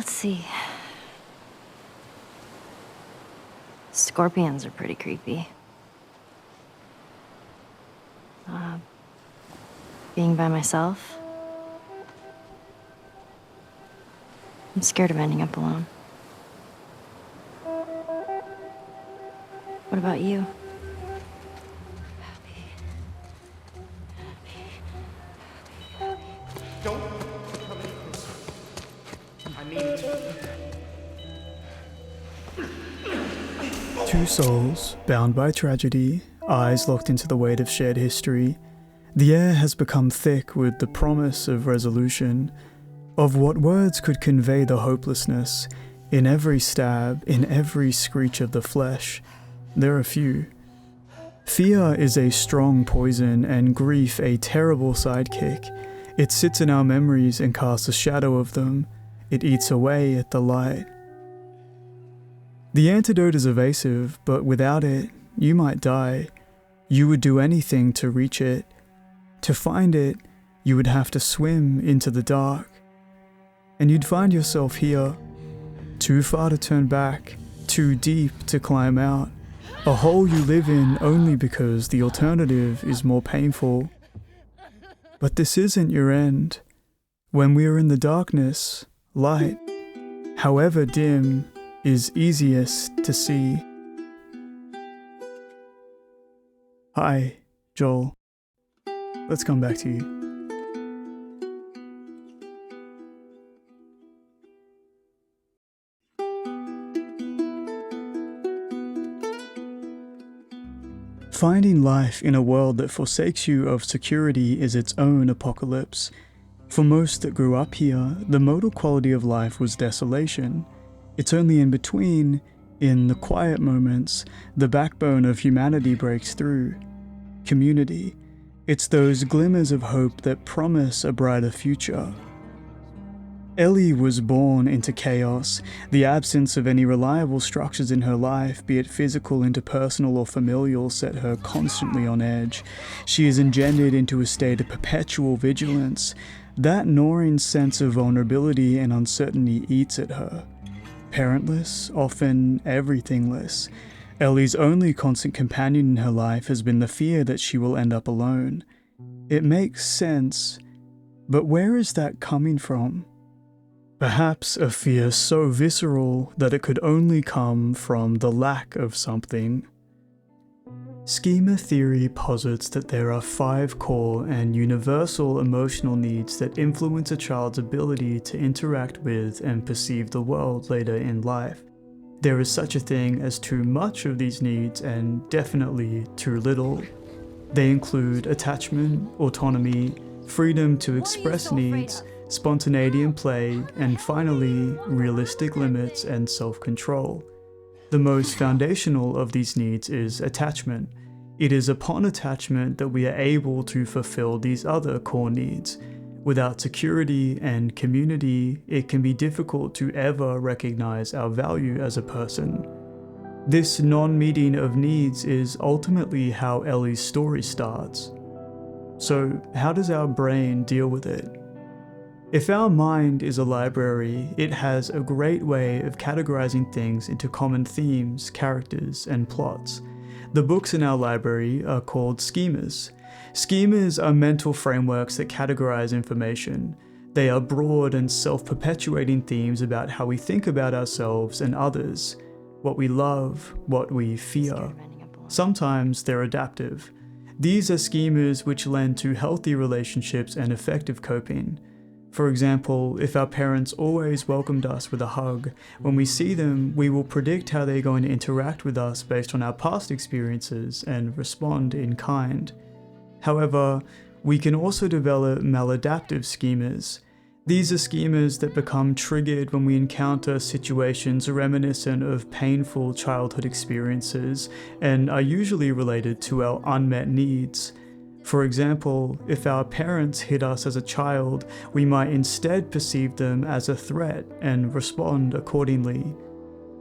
Let's see. Scorpions are pretty creepy. Being by myself. I'm scared of ending up alone. What about you? Don't come any closer. I need to. Two souls, bound by tragedy, eyes locked into the weight of shared history. The air has become thick with the promise of resolution, of what words could convey the hopelessness. In every stab, in every screech of the flesh, there are few. Fear is a strong poison and grief a terrible sidekick. It sits in our memories and casts a shadow of them. It eats away at the light. The antidote is evasive, but without it, you might die. You would do anything to reach it. To find it, you would have to swim into the dark. And you'd find yourself here, too far to turn back, too deep to climb out. A hole you live in only because the alternative is more painful. But this isn't your end. When we are in the darkness, light, however dim, is easiest to see. Hi, Joel. Let's come back to you. Finding life in a world that forsakes you of security is its own apocalypse. For most that grew up here, the modal quality of life was desolation. It's only in between, in the quiet moments, the backbone of humanity breaks through. Community. It's those glimmers of hope that promise a brighter future. Ellie was born into chaos. The absence of any reliable structures in her life, be it physical, interpersonal, or familial, set her constantly on edge. She is engendered into a state of perpetual vigilance. That gnawing sense of vulnerability and uncertainty eats at her. Parentless, often everythingless, Ellie's only constant companion in her life has been the fear that she will end up alone. It makes sense, but where is that coming from? Perhaps a fear so visceral that it could only come from the lack of something. Schema theory posits that there are 5 core and universal emotional needs that influence a child's ability to interact with and perceive the world later in life. There is such a thing as too much of these needs and definitely too little. They include attachment, autonomy, freedom to express needs, spontaneity and play, and finally, realistic limits and self-control. The most foundational of these needs is attachment. It is upon attachment that we are able to fulfill these other core needs. Without security and community, it can be difficult to ever recognize our value as a person. This non-meeting of needs is ultimately how Ellie's story starts. So, how does our brain deal with it? If our mind is a library, it has a great way of categorizing things into common themes, characters, and plots. The books in our library are called schemas. Schemas are mental frameworks that categorize information. They are broad and self-perpetuating themes about how we think about ourselves and others, what we love, what we fear. Sometimes they're adaptive. These are schemas which lend to healthy relationships and effective coping. For example, if our parents always welcomed us with a hug, when we see them, we will predict how they're going to interact with us based on our past experiences and respond in kind. However, we can also develop maladaptive schemas. These are schemas that become triggered when we encounter situations reminiscent of painful childhood experiences and are usually related to our unmet needs. For example, if our parents hit us as a child, we might instead perceive them as a threat and respond accordingly.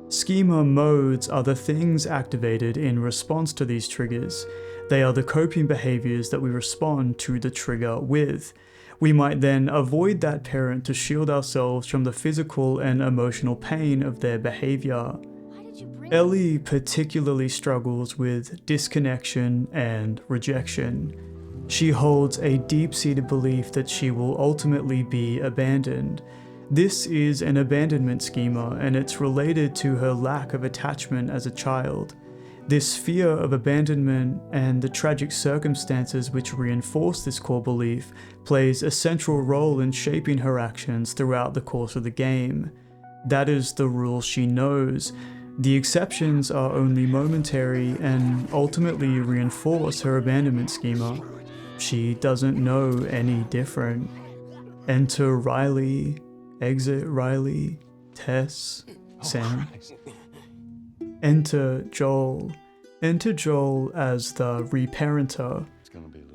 Schema modes are the things activated in response to these triggers. They are the coping behaviors that we respond to the trigger with. We might then avoid that parent to shield ourselves from the physical and emotional pain of their behavior. Ellie particularly struggles with disconnection and rejection. She holds a deep-seated belief that she will ultimately be abandoned. This is an abandonment schema, and it's related to her lack of attachment as a child. This fear of abandonment and the tragic circumstances which reinforce this core belief plays a central role in shaping her actions throughout the course of the game. That is the rule she knows. The exceptions are only momentary and ultimately reinforce her abandonment schema. She doesn't know any different. Enter Riley, exit Riley, Tess, Sam. Enter Joel. Enter Joel as the reparenter.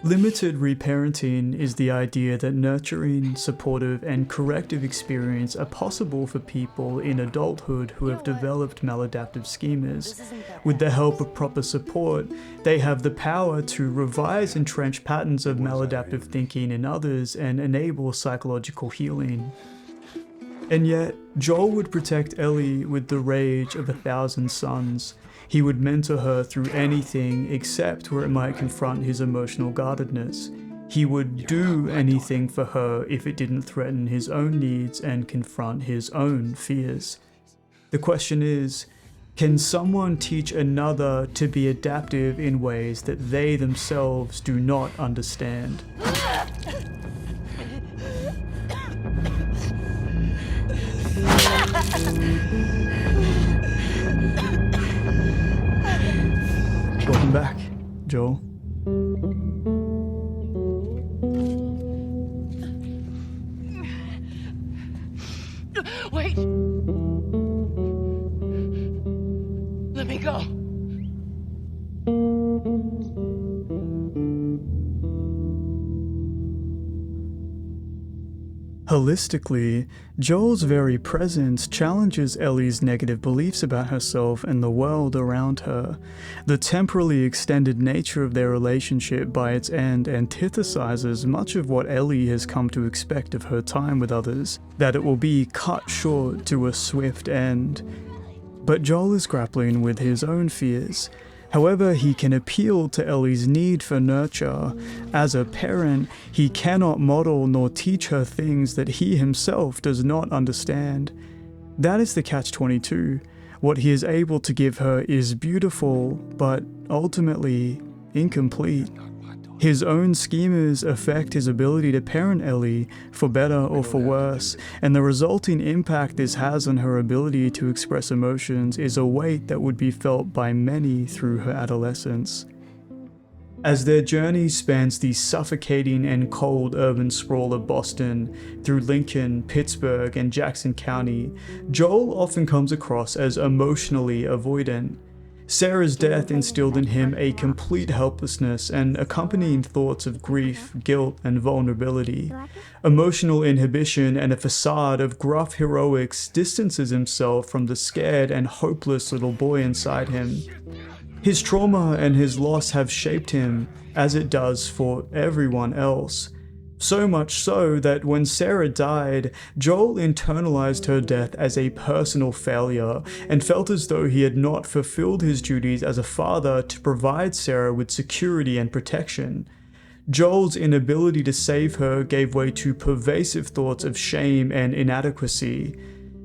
Limited reparenting is the idea that nurturing, supportive, and corrective experience are possible for people in adulthood who have developed maladaptive schemas. With the help of proper support, they have the power to revise entrenched patterns of maladaptive thinking in others and enable psychological healing. And yet, Joel would protect Ellie with the rage of 1,000 suns. He would mentor her through anything except where it might confront his emotional guardedness. He would do anything for her if it didn't threaten his own needs and confront his own fears. The question is, can someone teach another to be adaptive in ways that they themselves do not understand? Welcome back, Joel. Wait! Let me go! Holistically, Joel's very presence challenges Ellie's negative beliefs about herself and the world around her. The temporally extended nature of their relationship by its end antithesizes much of what Ellie has come to expect of her time with others, that it will be cut short to a swift end. But Joel is grappling with his own fears. However, he can appeal to Ellie's need for nurture. As a parent, he cannot model nor teach her things that he himself does not understand. That is the catch-22. What he is able to give her is beautiful, but ultimately incomplete. His own schemas affect his ability to parent Ellie, for better or for worse, and the resulting impact this has on her ability to express emotions is a weight that would be felt by many through her adolescence. As their journey spans the suffocating and cold urban sprawl of Boston, through Lincoln, Pittsburgh, and Jackson County, Joel often comes across as emotionally avoidant. Sarah's death instilled in him a complete helplessness and accompanying thoughts of grief, guilt, and vulnerability. Emotional inhibition and a facade of gruff heroics distances himself from the scared and hopeless little boy inside him. His trauma and his loss have shaped him, as it does for everyone else. So much so that when Sarah died, Joel internalized her death as a personal failure and felt as though he had not fulfilled his duties as a father to provide Sarah with security and protection. Joel's inability to save her gave way to pervasive thoughts of shame and inadequacy.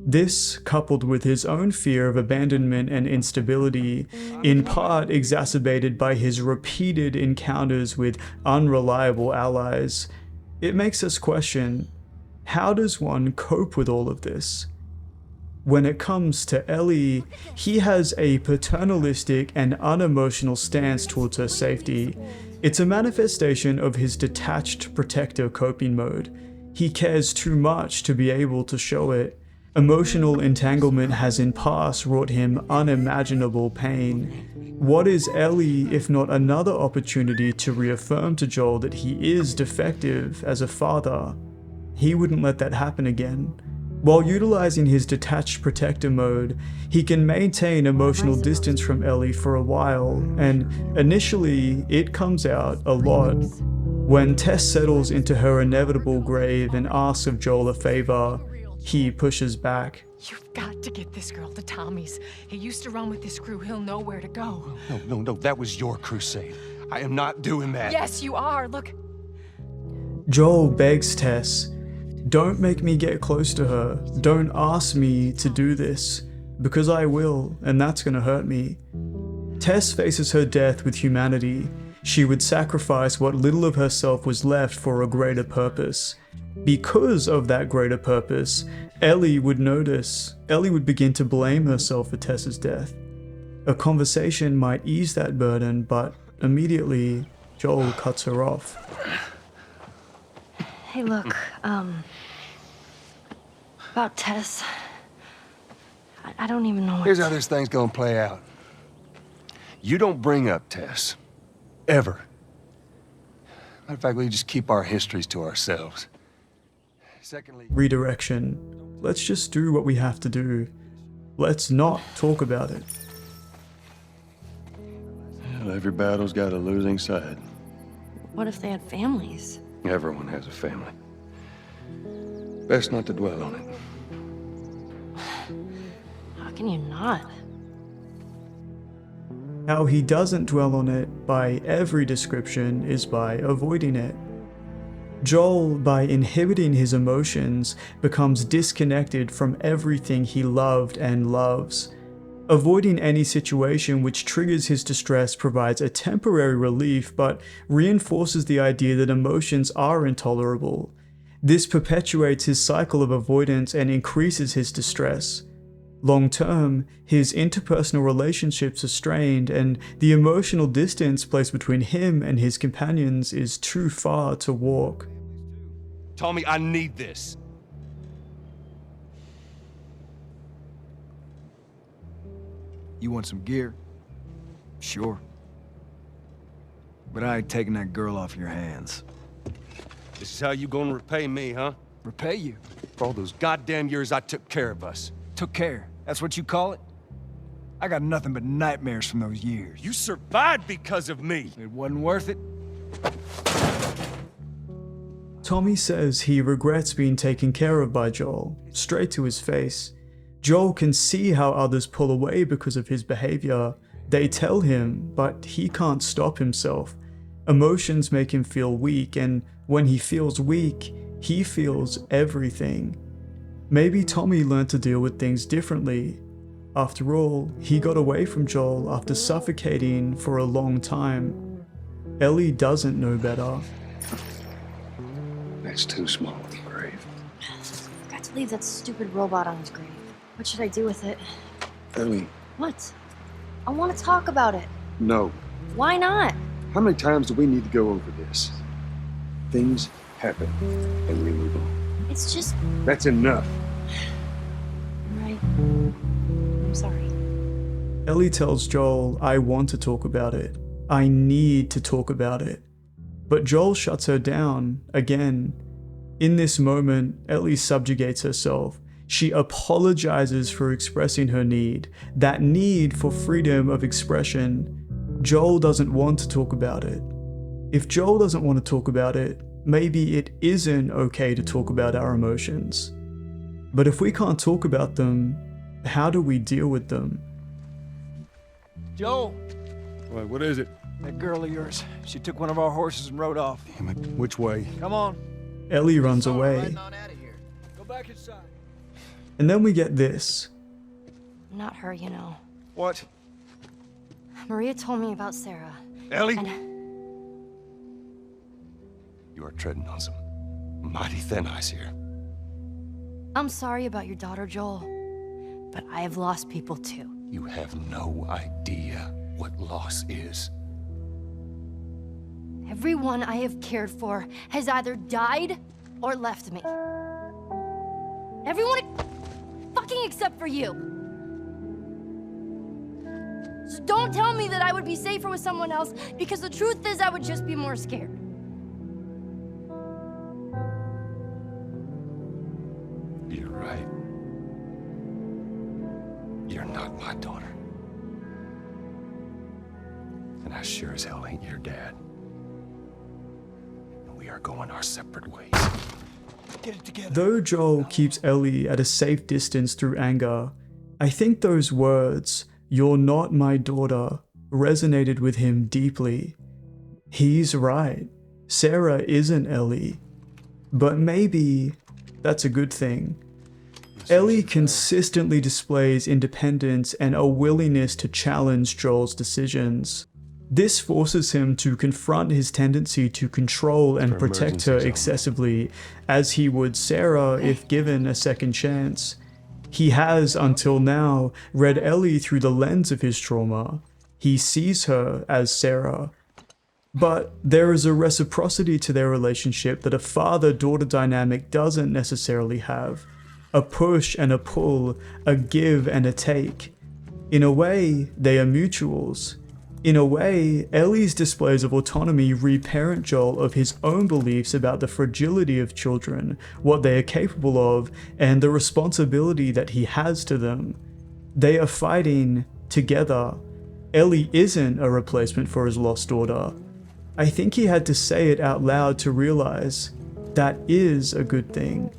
This, coupled with his own fear of abandonment and instability, in part exacerbated by his repeated encounters with unreliable allies, it makes us question, how does one cope with all of this? When it comes to Ellie, he has a paternalistic and unemotional stance towards her safety. It's a manifestation of his detached protector coping mode. He cares too much to be able to show it. Emotional entanglement has in past wrought him unimaginable pain. What is Ellie if not another opportunity to reaffirm to Joel that he is defective as a father? He wouldn't let that happen again. While utilizing his detached protector mode, he can maintain emotional distance from Ellie for a while, and initially it comes out a lot. When Tess settles into her inevitable grave and asks of Joel a favor, he pushes back. You've got to get this girl to Tommy's. He used to run with this crew. He'll know where to go. No, that was your crusade. I am not doing that. Yes, you are. Look. Joel begs Tess, "Don't make me get close to her. Don't ask me to do this, because I will, and that's gonna hurt me." Tess faces her death with humanity. She would sacrifice what little of herself was left for a greater purpose. Because of that greater purpose, Ellie would notice. Ellie would begin to blame herself for Tess's death. A conversation might ease that burden, but immediately, Joel cuts her off. Hey, look, about Tess. I don't even know what. Here's how this thing's gonna play out. You don't bring up Tess. Ever. Matter of fact, we just keep our histories to ourselves. Secondly, Redirection. Let's just do what we have to do. Let's not talk about it. well, every battle's got a losing side. What if they had families? Everyone has a family. Best not to dwell on it. How can you not? How he doesn't dwell on it by every description is by avoiding it. Joel, by inhibiting his emotions, becomes disconnected from everything he loved and loves. Avoiding any situation which triggers his distress provides a temporary relief, but reinforces the idea that emotions are intolerable. This perpetuates his cycle of avoidance and increases his distress. Long term, his interpersonal relationships are strained, and the emotional distance placed between him and his companions is too far to walk. Tommy, I need this. You want some gear? Sure. But I ain't taking that girl off your hands. This is how you gonna repay me, huh? Repay you. For all those goddamn years I took care of us. Took care. That's what you call it? I got nothing but nightmares from those years. You survived because of me. It wasn't worth it? Tommy says he regrets being taken care of by Joel, straight to his face. Joel can see how others pull away because of his behavior. They tell him, but he can't stop himself. Emotions make him feel weak, and when he feels weak, he feels everything. Maybe Tommy learned to deal with things differently. After all, he got away from Joel after suffocating for a long time. Ellie doesn't know better. That's too small of a grave. Forgot to leave that stupid robot on his grave. What should I do with it? Ellie, What? I want to talk about it. no. Why not? How many times do we need to go over this? Things happen, and we move on. It's just. That's enough. Right. I'm sorry. Ellie tells Joel, "I want to talk about it. I need to talk about it." But Joel shuts her down again. In this moment, Ellie subjugates herself. She apologizes for expressing her need, that need for freedom of expression. Joel doesn't want to talk about it. If Joel doesn't want to talk about it, maybe it isn't okay to talk about our emotions. But if we can't talk about them, how do we deal with them? Joel, What is it? that girl of yours, she took one of our horses and rode off. Damn it. Which way? Come on. Ellie runs away. Riding on out of here. Go back inside. And then we get this. Not her, you know. What? Maria told me about Sarah. Ellie? And You are treading on some mighty thin ice here. I'm sorry about your daughter, Joel. But I have lost people too. You have no idea what loss is. Everyone I have cared for has either died or left me. Everyone fucking except for you. So don't tell me that I would be safer with someone else, because the truth is I would just be more scared. You're right. You're not my daughter. And I sure as hell ain't your dad. are going our separate ways. Get it together. Though Joel keeps Ellie at a safe distance through anger, I think those words, "You're not my daughter," resonated with him deeply. He's right. Sarah isn't Ellie. But maybe that's a good thing. Ellie consistently displays independence and a willingness to challenge Joel's decisions. This forces him to confront his tendency to control and protect her excessively, as he would Sarah if given a second chance. He has, until now, read Ellie through the lens of his trauma. He sees her as Sarah. But there is a reciprocity to their relationship that a father-daughter dynamic doesn't necessarily have. A push and a pull, a give and a take. In a way, they are mutuals. In a way, Ellie's displays of autonomy reparent Joel of his own beliefs about the fragility of children, what they are capable of, and the responsibility that he has to them. They are fighting together. Ellie isn't a replacement for his lost daughter. I think he had to say it out loud to realize that is a good thing.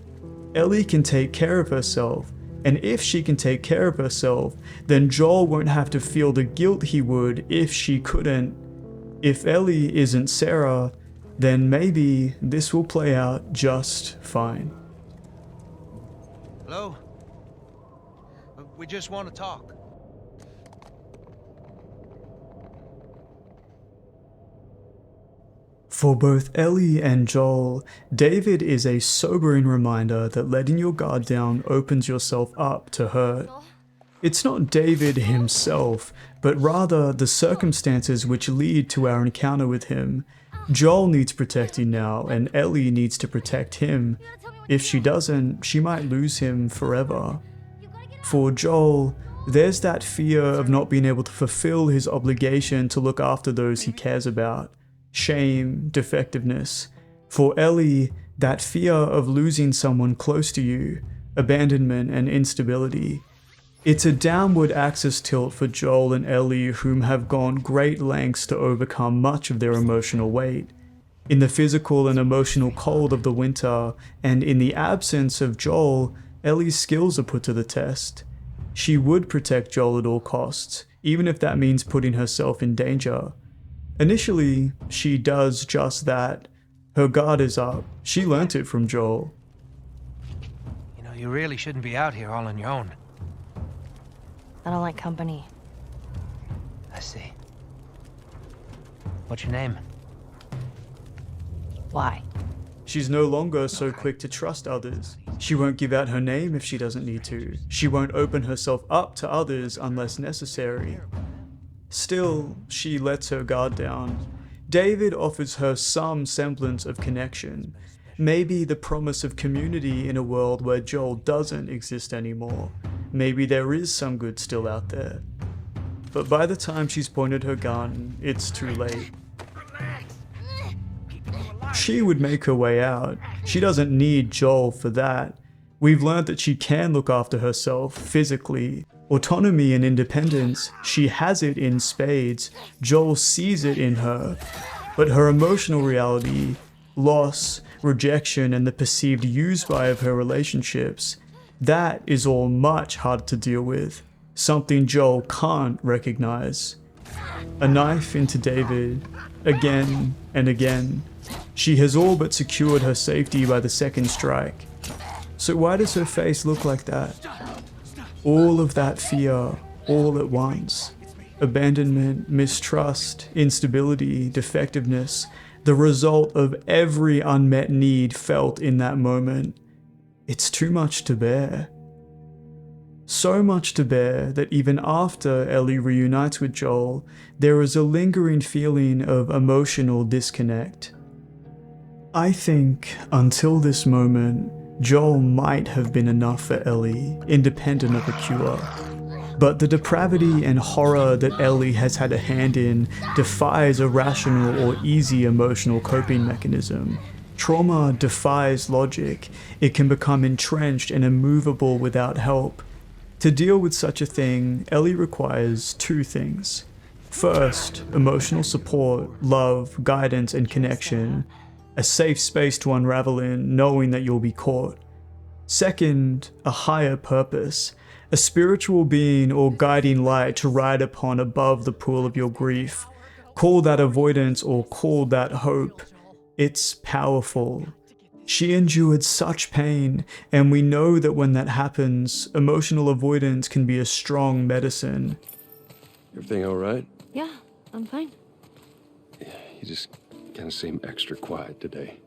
Ellie can take care of herself, and if she can take care of herself, then Joel won't have to feel the guilt he would if she couldn't. If Ellie isn't Sarah, then maybe this will play out just fine. Hello? We just want to talk. For both Ellie and Joel, David is a sobering reminder that letting your guard down opens yourself up to hurt. It's not David himself, but rather the circumstances which lead to our encounter with him. Joel needs protecting now, and Ellie needs to protect him. If she doesn't, she might lose him forever. For Joel, there's that fear of not being able to fulfill his obligation to look after those he cares about. Shame, defectiveness. For Ellie, that fear of losing someone close to you, abandonment and instability. It's a downward axis tilt for Joel and Ellie, whom have gone great lengths to overcome much of their emotional weight. In the physical and emotional cold of the winter, and in the absence of Joel, Ellie's skills are put to the test. She would protect Joel at all costs, even if that means putting herself in danger. Initially, she does just that. Her guard is up. She learnt it from Joel. You know, you really shouldn't be out here all on your own. I don't like company. I see. What's your name? Why? She's no longer so quick to trust others. She won't give out her name if she doesn't need to. She won't open herself up to others unless necessary. Still, she lets her guard down. David offers her some semblance of connection. Maybe the promise of community in a world where Joel doesn't exist anymore. Maybe there is some good still out there. But by the time she's pointed her gun, it's too late. She would make her way out. She doesn't need Joel for that. We've learned that she can look after herself physically. Autonomy and independence, she has it in spades. Joel sees it in her. But her emotional reality, loss, rejection, and the perceived use-by of her relationships, that is all much harder to deal with. Something Joel can't recognize. A knife into David, again and again. She has all but secured her safety by the second strike. So why does her face look like that? All of that fear, all at once. Abandonment, mistrust, instability, defectiveness, the result of every unmet need felt in that moment. It's too much to bear. So much to bear that even after Ellie reunites with Joel, there is a lingering feeling of emotional disconnect. I think, until this moment, Joel might have been enough for Ellie, independent of a cure. But the depravity and horror that Ellie has had a hand in defies a rational or easy emotional coping mechanism. Trauma defies logic. It can become entrenched and immovable without help. To deal with such a thing, Ellie requires two things. First, emotional support, love, guidance, and connection. a safe space to unravel in, knowing that you'll be caught. Second, a higher purpose, a spiritual being or guiding light to ride upon above the pool of your grief. Call that avoidance or call that hope. It's powerful. She endured such pain, and we know that when that happens, emotional avoidance can be a strong medicine. Everything all right? Yeah, I'm fine. You just kind of seem extra quiet today.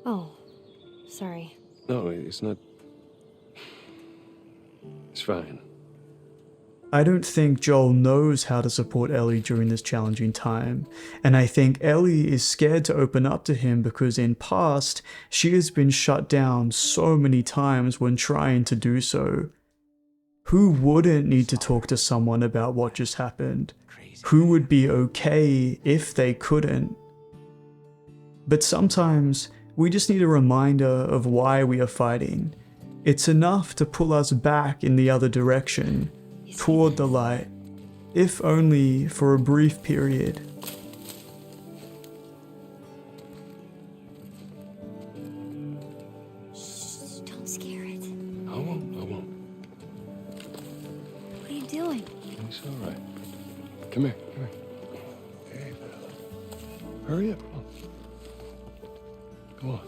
Oh, sorry. No, it's not. It's fine. I don't think Joel knows how to support Ellie during this challenging time, and I think Ellie is scared to open up to him because in past, she has been shut down so many times when trying to do so. Who wouldn't need to talk to someone about what just happened? Who would be okay if they couldn't? But sometimes, we just need a reminder of why we are fighting. It's enough to pull us back in the other direction, toward the light, if only for a brief period. Shh, don't scare it. I won't. What are you doing? It's all right. Come here. Hey, fella. Hurry up. Come on.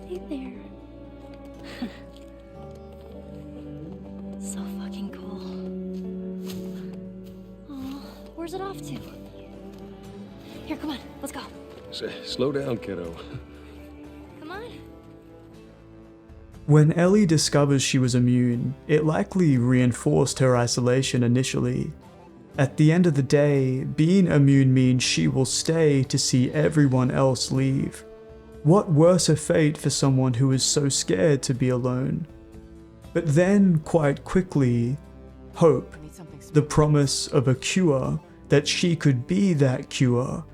Hey there. So fucking cool. Aw, where's it off to? Here, come on, let's go. Slow down, kiddo. Come on. When Ellie discovers she was immune, it likely reinforced her isolation initially. At the end of the day, being immune means she will stay to see everyone else leave. What worse a fate for someone who is so scared to be alone? But then, quite quickly, hope, the promise of a cure, that she could be that cure,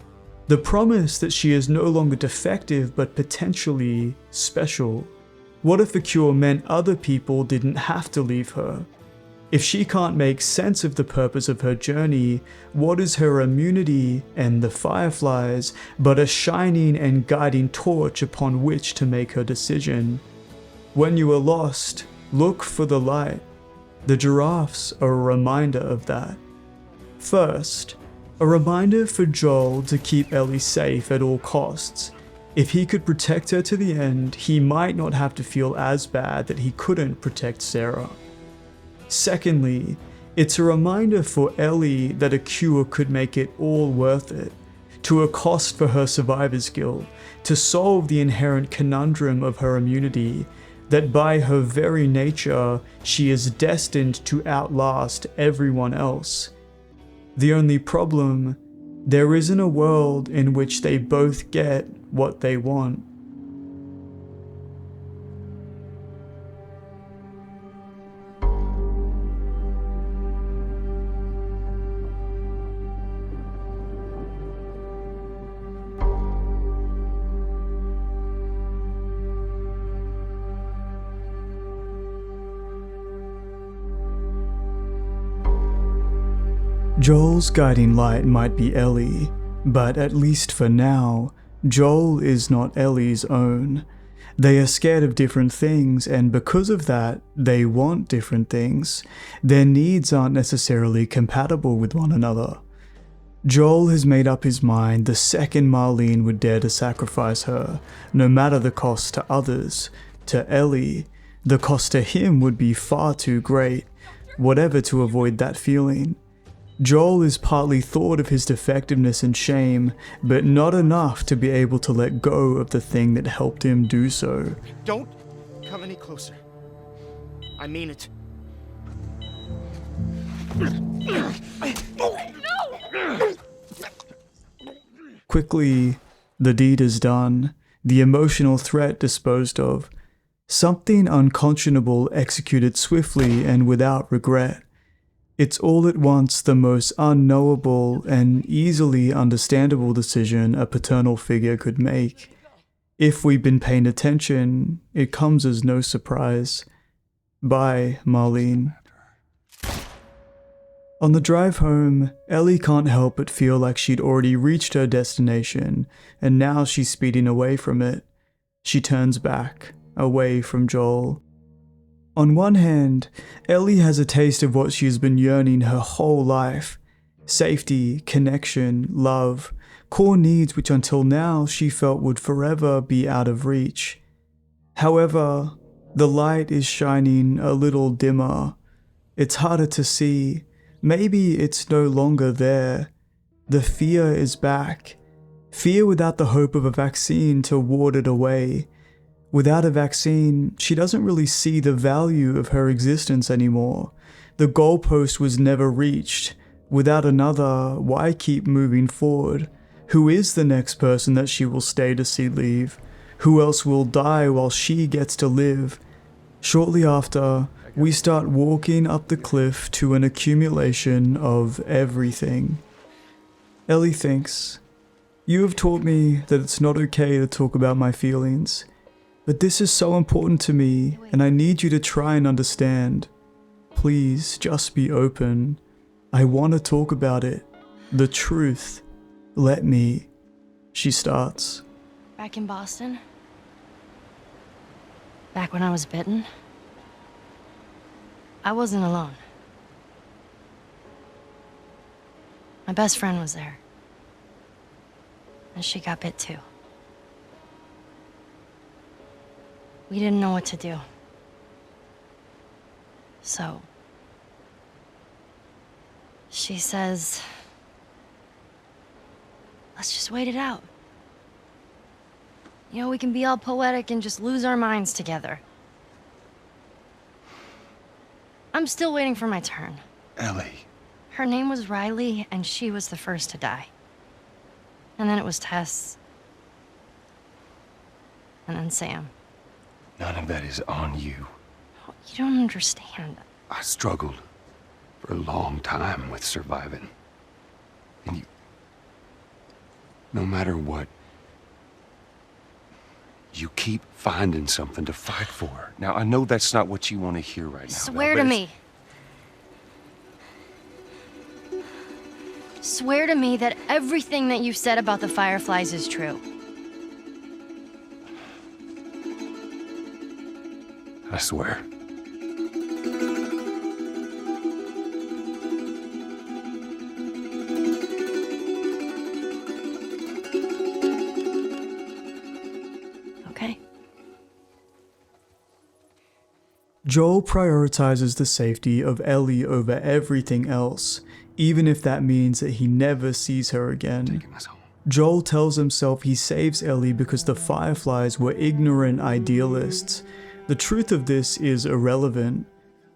the promise that she is no longer defective but potentially special. What if the cure meant other people didn't have to leave her? If she can't make sense of the purpose of her journey, what is her immunity and the fireflies but a shining and guiding torch upon which to make her decision? When you are lost, look for the light. The giraffes are a reminder of that. First, a reminder for Joel to keep Ellie safe at all costs. If he could protect her to the end, he might not have to feel as bad that he couldn't protect Sarah. Secondly, it's a reminder for Ellie that a cure could make it all worth it, to a cost for her survivor's guilt, to solve the inherent conundrum of her immunity, that by her very nature, she is destined to outlast everyone else. The only problem, there isn't a world in which they both get what they want. Joel's guiding light might be Ellie, but at least for now, Joel is not Ellie's own. They are scared of different things, and because of that, they want different things. Their needs aren't necessarily compatible with one another. Joel has made up his mind the second Marlene would dare to sacrifice her, no matter the cost to others. To Ellie, the cost to him would be far too great, whatever to avoid that feeling. Joel is partly thought of his defectiveness and shame, but not enough to be able to let go of the thing that helped him do so. Don't come any closer. I mean it. Quickly, the deed is done, the emotional threat disposed of. Something unconscionable executed swiftly and without regret. It's all at once the most unknowable and easily understandable decision a paternal figure could make. If we've been paying attention, it comes as no surprise. Bye, Marlene. On the drive home, Ellie can't help but feel like she'd already reached her destination, and now she's speeding away from it. She turns back, away from Joel. On one hand, Ellie has a taste of what she's been yearning her whole life. Safety, connection, love, core needs which until now she felt would forever be out of reach. However, the light is shining a little dimmer. It's harder to see. Maybe it's no longer there. The fear is back. Fear without the hope of a vaccine to ward it away. Without a vaccine, she doesn't really see the value of her existence anymore. The goalpost was never reached. Without another, why keep moving forward? Who is the next person that she will stay to see leave? Who else will die while she gets to live? Shortly after, we start walking up the cliff to an accumulation of everything. Ellie thinks, "You have taught me that it's not okay to talk about my feelings, but this is so important to me and I need you to try and understand. Please just be open. I want to talk about it. The truth. Let me." She starts. Back in Boston? Back when I was bitten? I wasn't alone. My best friend was there. And she got bit too. We didn't know what to do. So, she says, let's just wait it out. You know, we can be all poetic and just lose our minds together. I'm still waiting for my turn. Ellie. Her name was Riley, and she was the first to die. And then it was Tess. And then Sam. None of that is on you. Oh, you don't understand. I struggled for a long time with surviving. And you... No matter what, you keep finding something to fight for. Now, I know that's not what you want to hear right now. Swear to me. Swear to me that everything that you've said about the Fireflies is true. I swear. Okay. Joel prioritizes the safety of Ellie over everything else, even if that means that he never sees her again. Taking us home. Joel tells himself he saves Ellie because the Fireflies were ignorant idealists. The truth of this is irrelevant.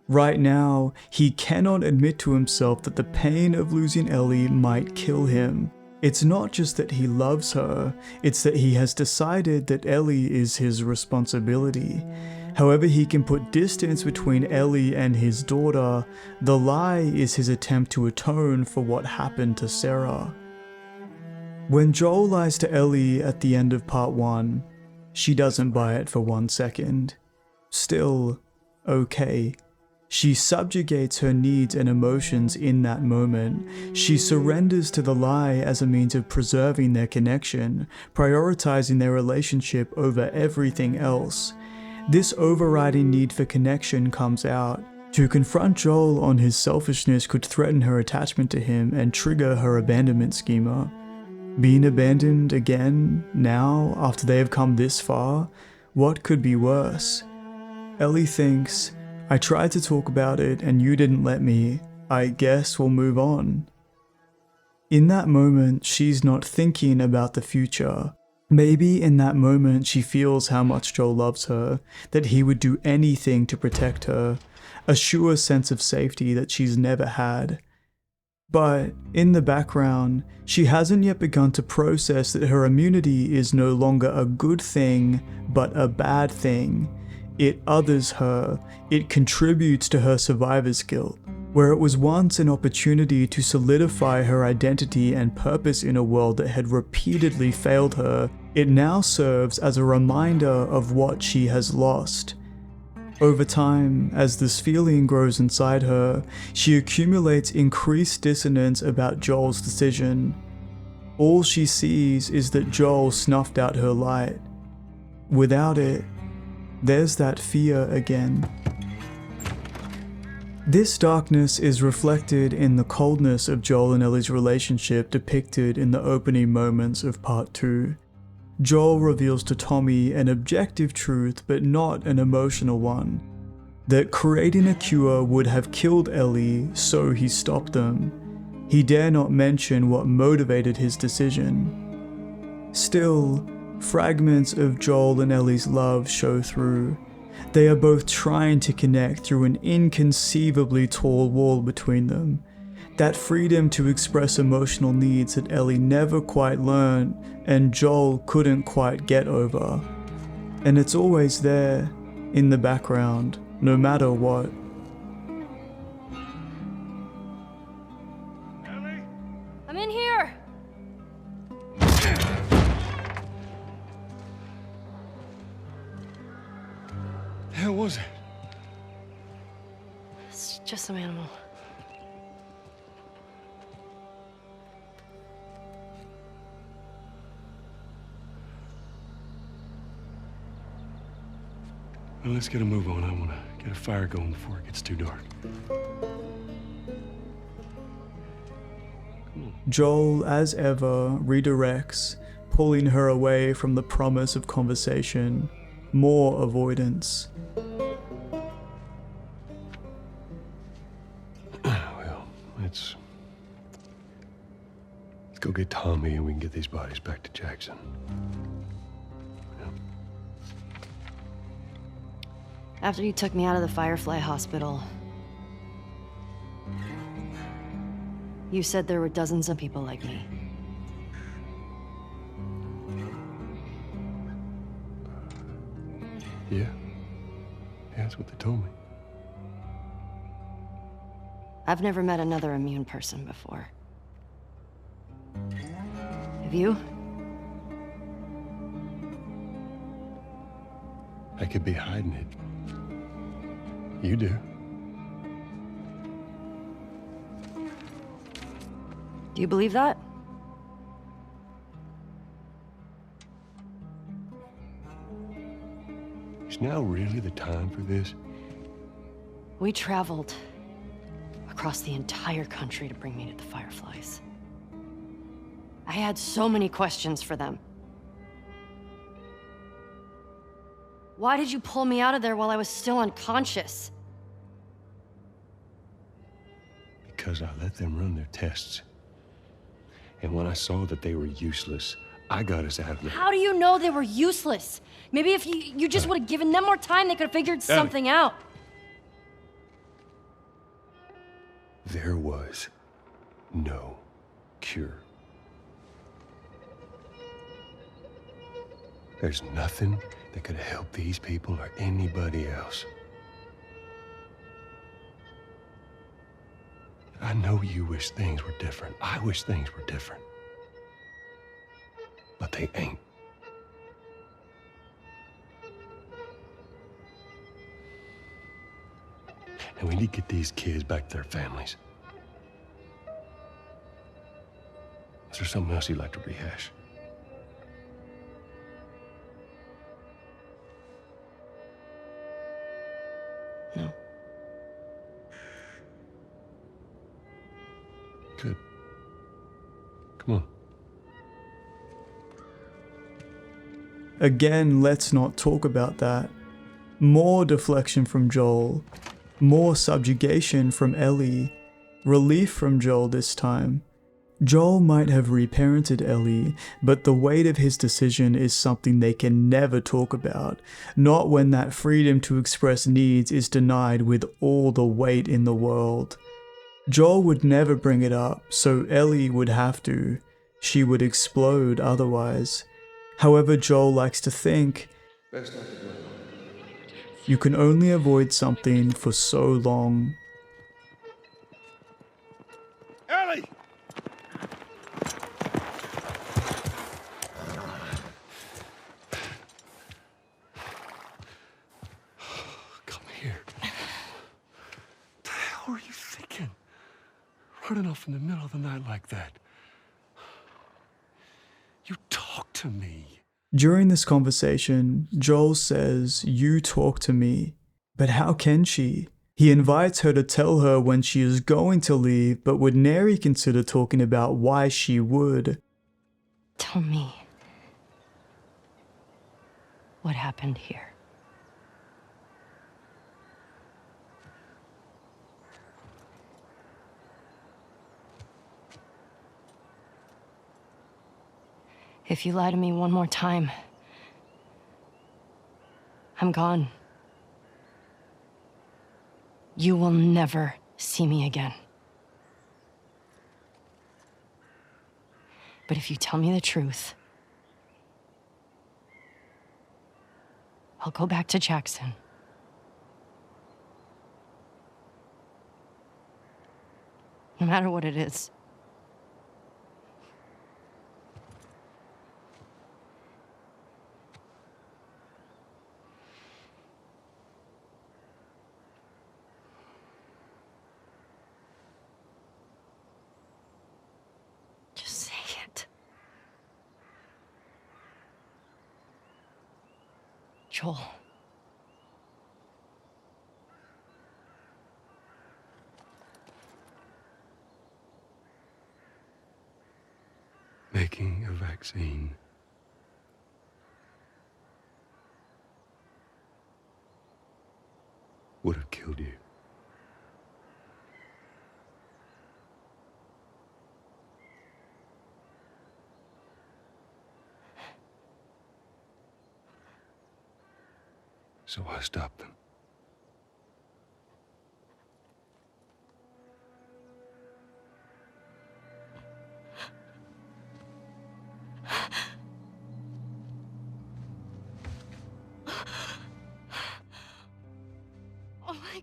Right now, he cannot admit to himself that the pain of losing Ellie might kill him. It's not just that he loves her, it's that he has decided that Ellie is his responsibility. However he can put distance between Ellie and his daughter, the lie is his attempt to atone for what happened to Sarah. When Joel lies to Ellie at the end of part 1, she doesn't buy it for 1 second. Still, okay. She subjugates her needs and emotions in that moment. She surrenders to the lie as a means of preserving their connection, prioritizing their relationship over everything else. This overriding need for connection comes out. To confront Joel on his selfishness could threaten her attachment to him and trigger her abandonment schema. Being abandoned again, now, after they have come this far, what could be worse? Ellie thinks, I tried to talk about it and you didn't let me. I guess we'll move on. In that moment, she's not thinking about the future. Maybe in that moment she feels how much Joel loves her, that he would do anything to protect her, a sure sense of safety that she's never had. But in the background, she hasn't yet begun to process that her immunity is no longer a good thing, but a bad thing. It others her, it contributes to her survivor's guilt. Where it was once an opportunity to solidify her identity and purpose in a world that had repeatedly failed her, it now serves as a reminder of what she has lost. Over time, as this feeling grows inside her, she accumulates increased dissonance about Joel's decision. All she sees is that Joel snuffed out her light. Without it, there's that fear again. This darkness is reflected in the coldness of Joel and Ellie's relationship depicted in the opening moments of Part 2. Joel reveals to Tommy an objective truth but not an emotional one, that creating a cure would have killed Ellie, so he stopped them. He dare not mention what motivated his decision. Still, fragments of Joel and Ellie's love show through. They are both trying to connect through an inconceivably tall wall between them. That freedom to express emotional needs that Ellie never quite learned and Joel couldn't quite get over. And it's always there, in the background, no matter what. Ellie? I'm in here! The hell was it? It's just some animal. Well, let's get a move on. I want to get a fire going before it gets too dark. Joel, as ever, redirects, pulling her away from the promise of conversation, more avoidance. Well, let's go get Tommy and we can get these bodies back to Jackson. After you took me out of the Firefly Hospital, you said there were dozens of people like me. Yeah. Yeah, that's what they told me. I've never met another immune person before. Have you? I could be hiding it. You do. Do you believe that? Is now really the time for this? We traveled across the entire country to bring me to the Fireflies. I had so many questions for them. Why did you pull me out of there while I was still unconscious? Because I let them run their tests. And when I saw that they were useless, I got us out of there. How do you know they were useless? Maybe if you just would have given them more time, they could have figured something out. There was no cure. There's nothing that could help these people or anybody else. I know you wish things were different. I wish things were different. But they ain't. And we need to get these kids back to their families. Is there something else you'd like to rehash? No. Good. Come on. Again, let's not talk about that. More deflection from Joel. More subjugation from Ellie. Relief from Joel this time. Joel might have reparented Ellie, but the weight of his decision is something they can never talk about, not when that freedom to express needs is denied with all the weight in the world. Joel would never bring it up, so Ellie would have to. She would explode otherwise. However Joel likes to think, you can only avoid something for so long. Ellie! Come running off in the middle of the night like that? You talk to me. During this conversation, Joel says, "You talk to me." But how can she? He invites her to tell her when she is going to leave, but would nary consider talking about why she would. Tell me what happened here. If you lie to me one more time, I'm gone. You will never see me again. But if you tell me the truth, I'll go back to Jackson. No matter what it is. Joel. Making a vaccine would have killed you. So I stopped them.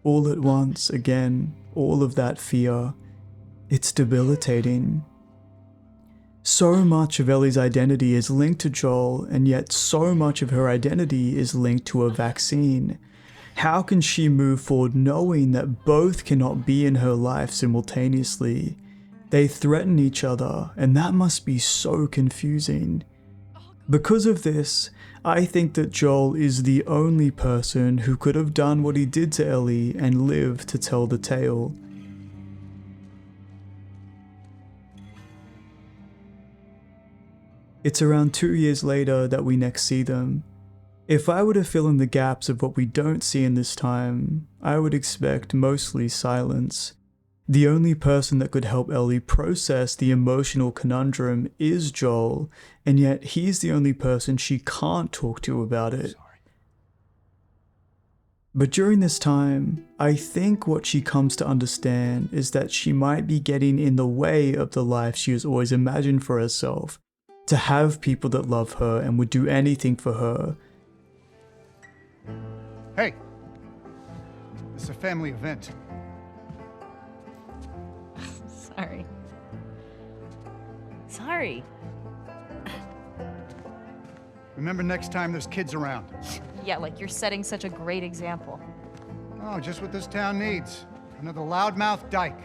All at once, again, all of that fear. It's debilitating. So much of Ellie's identity is linked to Joel, and yet so much of her identity is linked to a vaccine. How can she move forward knowing that both cannot be in her life simultaneously? They threaten each other, and that must be so confusing. Because of this, I think that Joel is the only person who could have done what he did to Ellie and lived to tell the tale. It's around 2 years later that we next see them. If I were to fill in the gaps of what we don't see in this time, I would expect mostly silence. The only person that could help Ellie process the emotional conundrum is Joel, and yet he's the only person she can't talk to about it. But during this time, I think what she comes to understand is that she might be getting in the way of the life she has always imagined for herself, to have people that love her and would do anything for her. Hey, this is a family event. Sorry. Remember next time there's kids around. Yeah, like you're setting such a great example. Oh, just what this town needs. Another loudmouth dyke.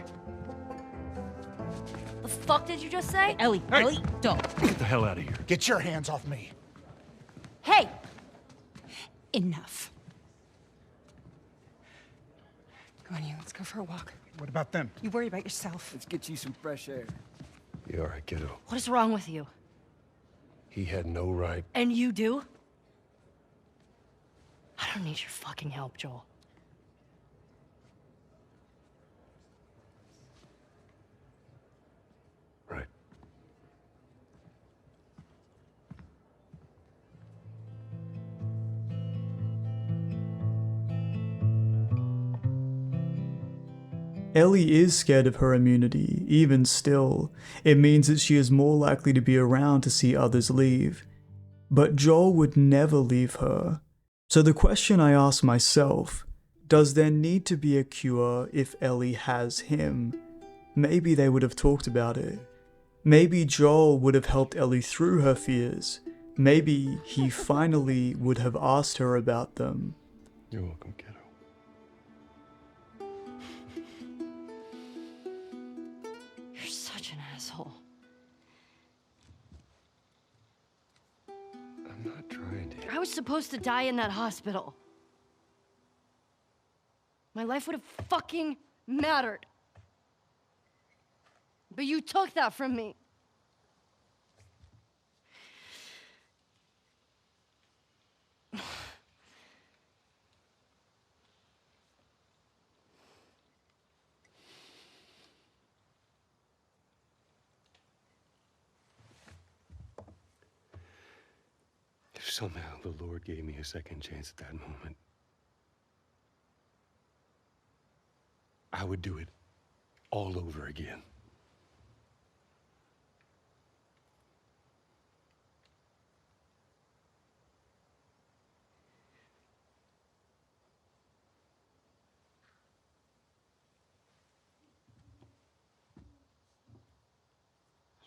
The fuck did you just say? Ellie, Hey! Ellie, don't. Get the hell out of here. Get your hands off me. Hey! Enough. Go on, you. Let's go for a walk. What about them? You worry about yourself. Let's get you some fresh air. You all right, kiddo? What is wrong with you? He had no right. And you do? I don't need your fucking help, Joel. Right. Ellie is scared of her immunity, even still. It means that she is more likely to be around to see others leave. But Joel would never leave her. So the question I ask myself, does there need to be a cure if Ellie has him? Maybe they would have talked about it. Maybe Joel would have helped Ellie through her fears. Maybe he finally would have asked her about them. You're welcome, kiddo. asshole. I'm not trying to. I was supposed to die in that hospital. My life would have fucking mattered. But you took that from me. If somehow the Lord gave me a second chance at that moment, I would do it all over again.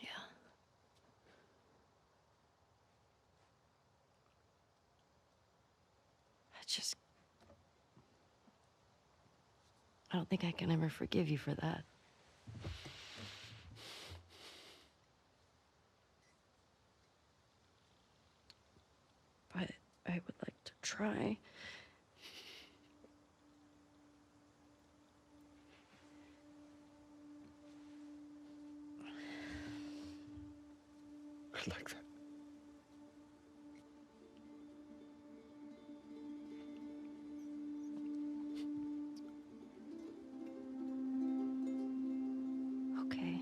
Yeah. I don't think I can ever forgive you for that. But I would like to try. I'd like that. Okay.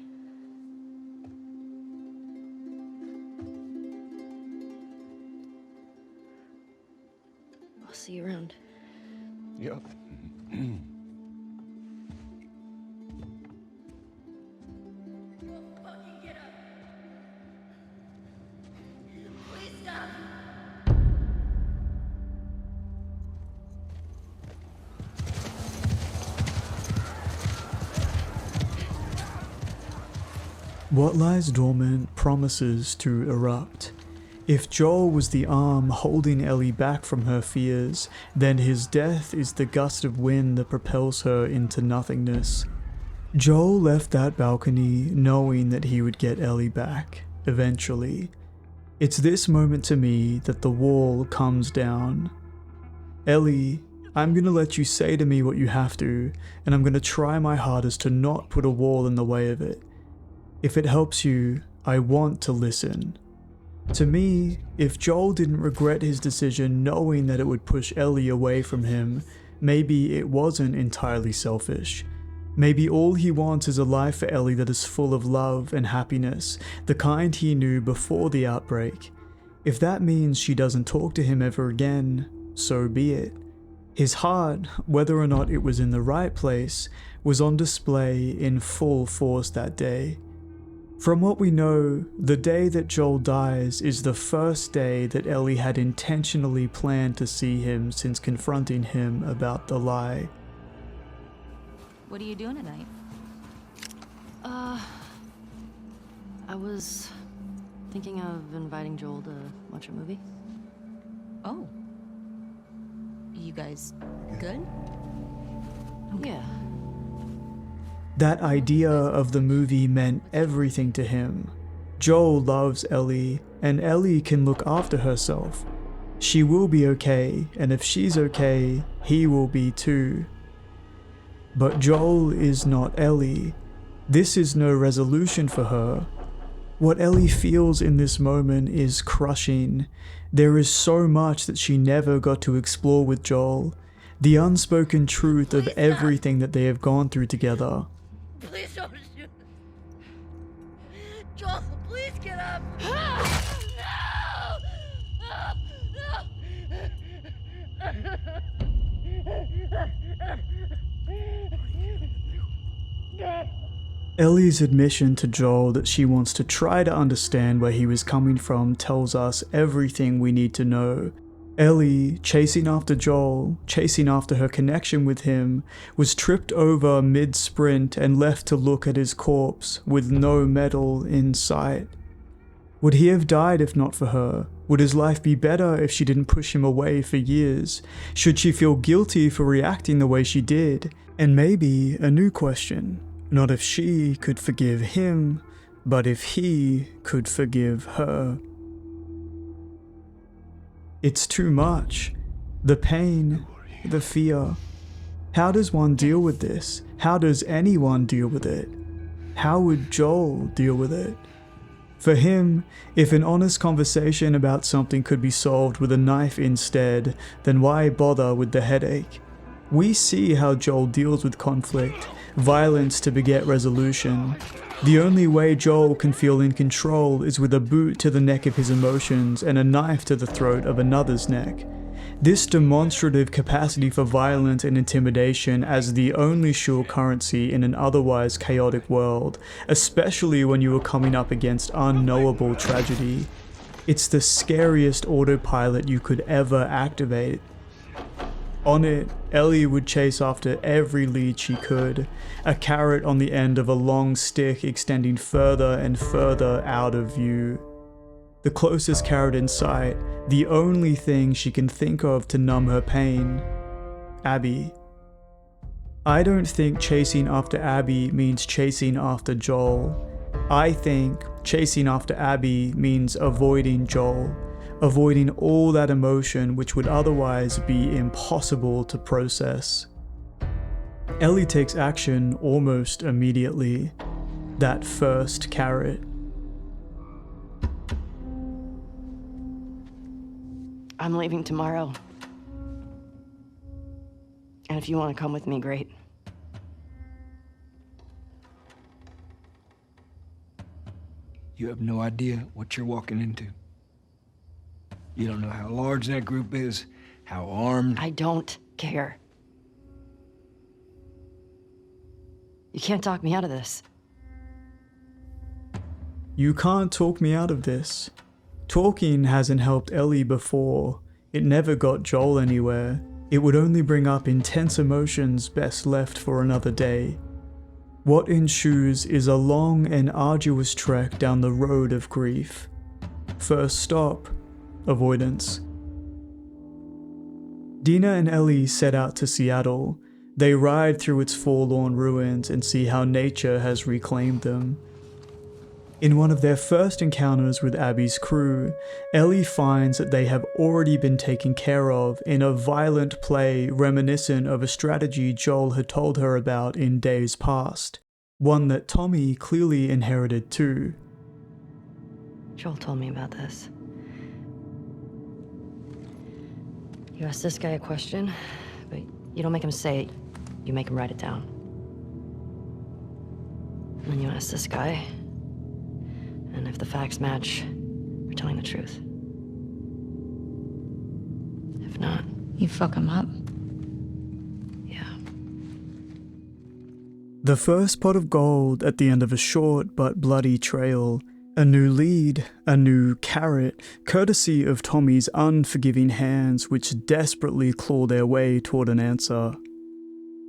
I'll see you around. Yep. What lies dormant promises to erupt. If Joel was the arm holding Ellie back from her fears, then his death is the gust of wind that propels her into nothingness. Joel left that balcony knowing that he would get Ellie back, eventually. It's this moment to me that the wall comes down. Ellie, I'm gonna let you say to me what you have to, and I'm gonna try my hardest to not put a wall in the way of it. If it helps you, I want to listen. To me, if Joel didn't regret his decision knowing that it would push Ellie away from him, maybe it wasn't entirely selfish. Maybe all he wants is a life for Ellie that is full of love and happiness, the kind he knew before the outbreak. If that means she doesn't talk to him ever again, so be it. His heart, whether or not it was in the right place, was on display in full force that day. From what we know, the day that Joel dies is the first day that Ellie had intentionally planned to see him since confronting him about the lie. What are you doing tonight? I was thinking of inviting Joel to watch a movie. Oh. You guys good? Yeah. That idea of the movie meant everything to him. Joel loves Ellie, and Ellie can look after herself. She will be okay, and if she's okay, he will be too. But Joel is not Ellie. This is no resolution for her. What Ellie feels in this moment is crushing. There is so much that she never got to explore with Joel. The unspoken truth of everything that they have gone through together. Please don't shoot. Joel, please get up. Ellie's admission to Joel that she wants to try to understand where he was coming from tells us everything we need to know. Ellie, chasing after Joel, chasing after her connection with him, was tripped over mid-sprint and left to look at his corpse with no medal in sight. Would he have died if not for her? Would his life be better if she didn't push him away for years? Should she feel guilty for reacting the way she did? And maybe a new question, not if she could forgive him, But if he could forgive her... It's too much. The pain, the fear. How does one deal with this? How does anyone deal with it? How would Joel deal with it? For him, if an honest conversation about something could be solved with a knife instead, then why bother with the headache? We see how Joel deals with conflict, violence to beget resolution. The only way Joel can feel in control is with a boot to the neck of his emotions and a knife to the throat of another's neck. This demonstrative capacity for violence and intimidation as the only sure currency in an otherwise chaotic world, especially when you are coming up against unknowable tragedy. It's the scariest autopilot you could ever activate. On it, Ellie would chase after every lead she could, a carrot on the end of a long stick extending further and further out of view. The closest carrot in sight, the only thing she can think of to numb her pain. Abby. I don't think chasing after Abby means chasing after Joel. I think chasing after Abby means avoiding Joel. Avoiding all that emotion which would otherwise be impossible to process. Ellie takes action almost immediately. That first carrot. I'm leaving tomorrow. And if you want to come with me, great. You have no idea what you're walking into. You don't know how large that group is, how armed. I don't care. You can't talk me out of this. You can't talk me out of this. Talking hasn't helped Ellie before. It never got Joel anywhere. It would only bring up intense emotions best left for another day. What ensues is a long and arduous trek down the road of grief. First stop, avoidance. Dina and Ellie set out to Seattle. They ride through its forlorn ruins and see how nature has reclaimed them. In one of their first encounters with Abby's crew, Ellie finds that they have already been taken care of in a violent play reminiscent of a strategy Joel had told her about in days past. One that Tommy clearly inherited too. Joel told me about this. You ask this guy a question, but you don't make him say it, you make him write it down. And then you ask this guy, and if the facts match, you're telling the truth. If not... You fuck him up. Yeah. The first pot of gold at the end of a short but bloody trail. A new lead, a new carrot, courtesy of Tommy's unforgiving hands which desperately claw their way toward an answer.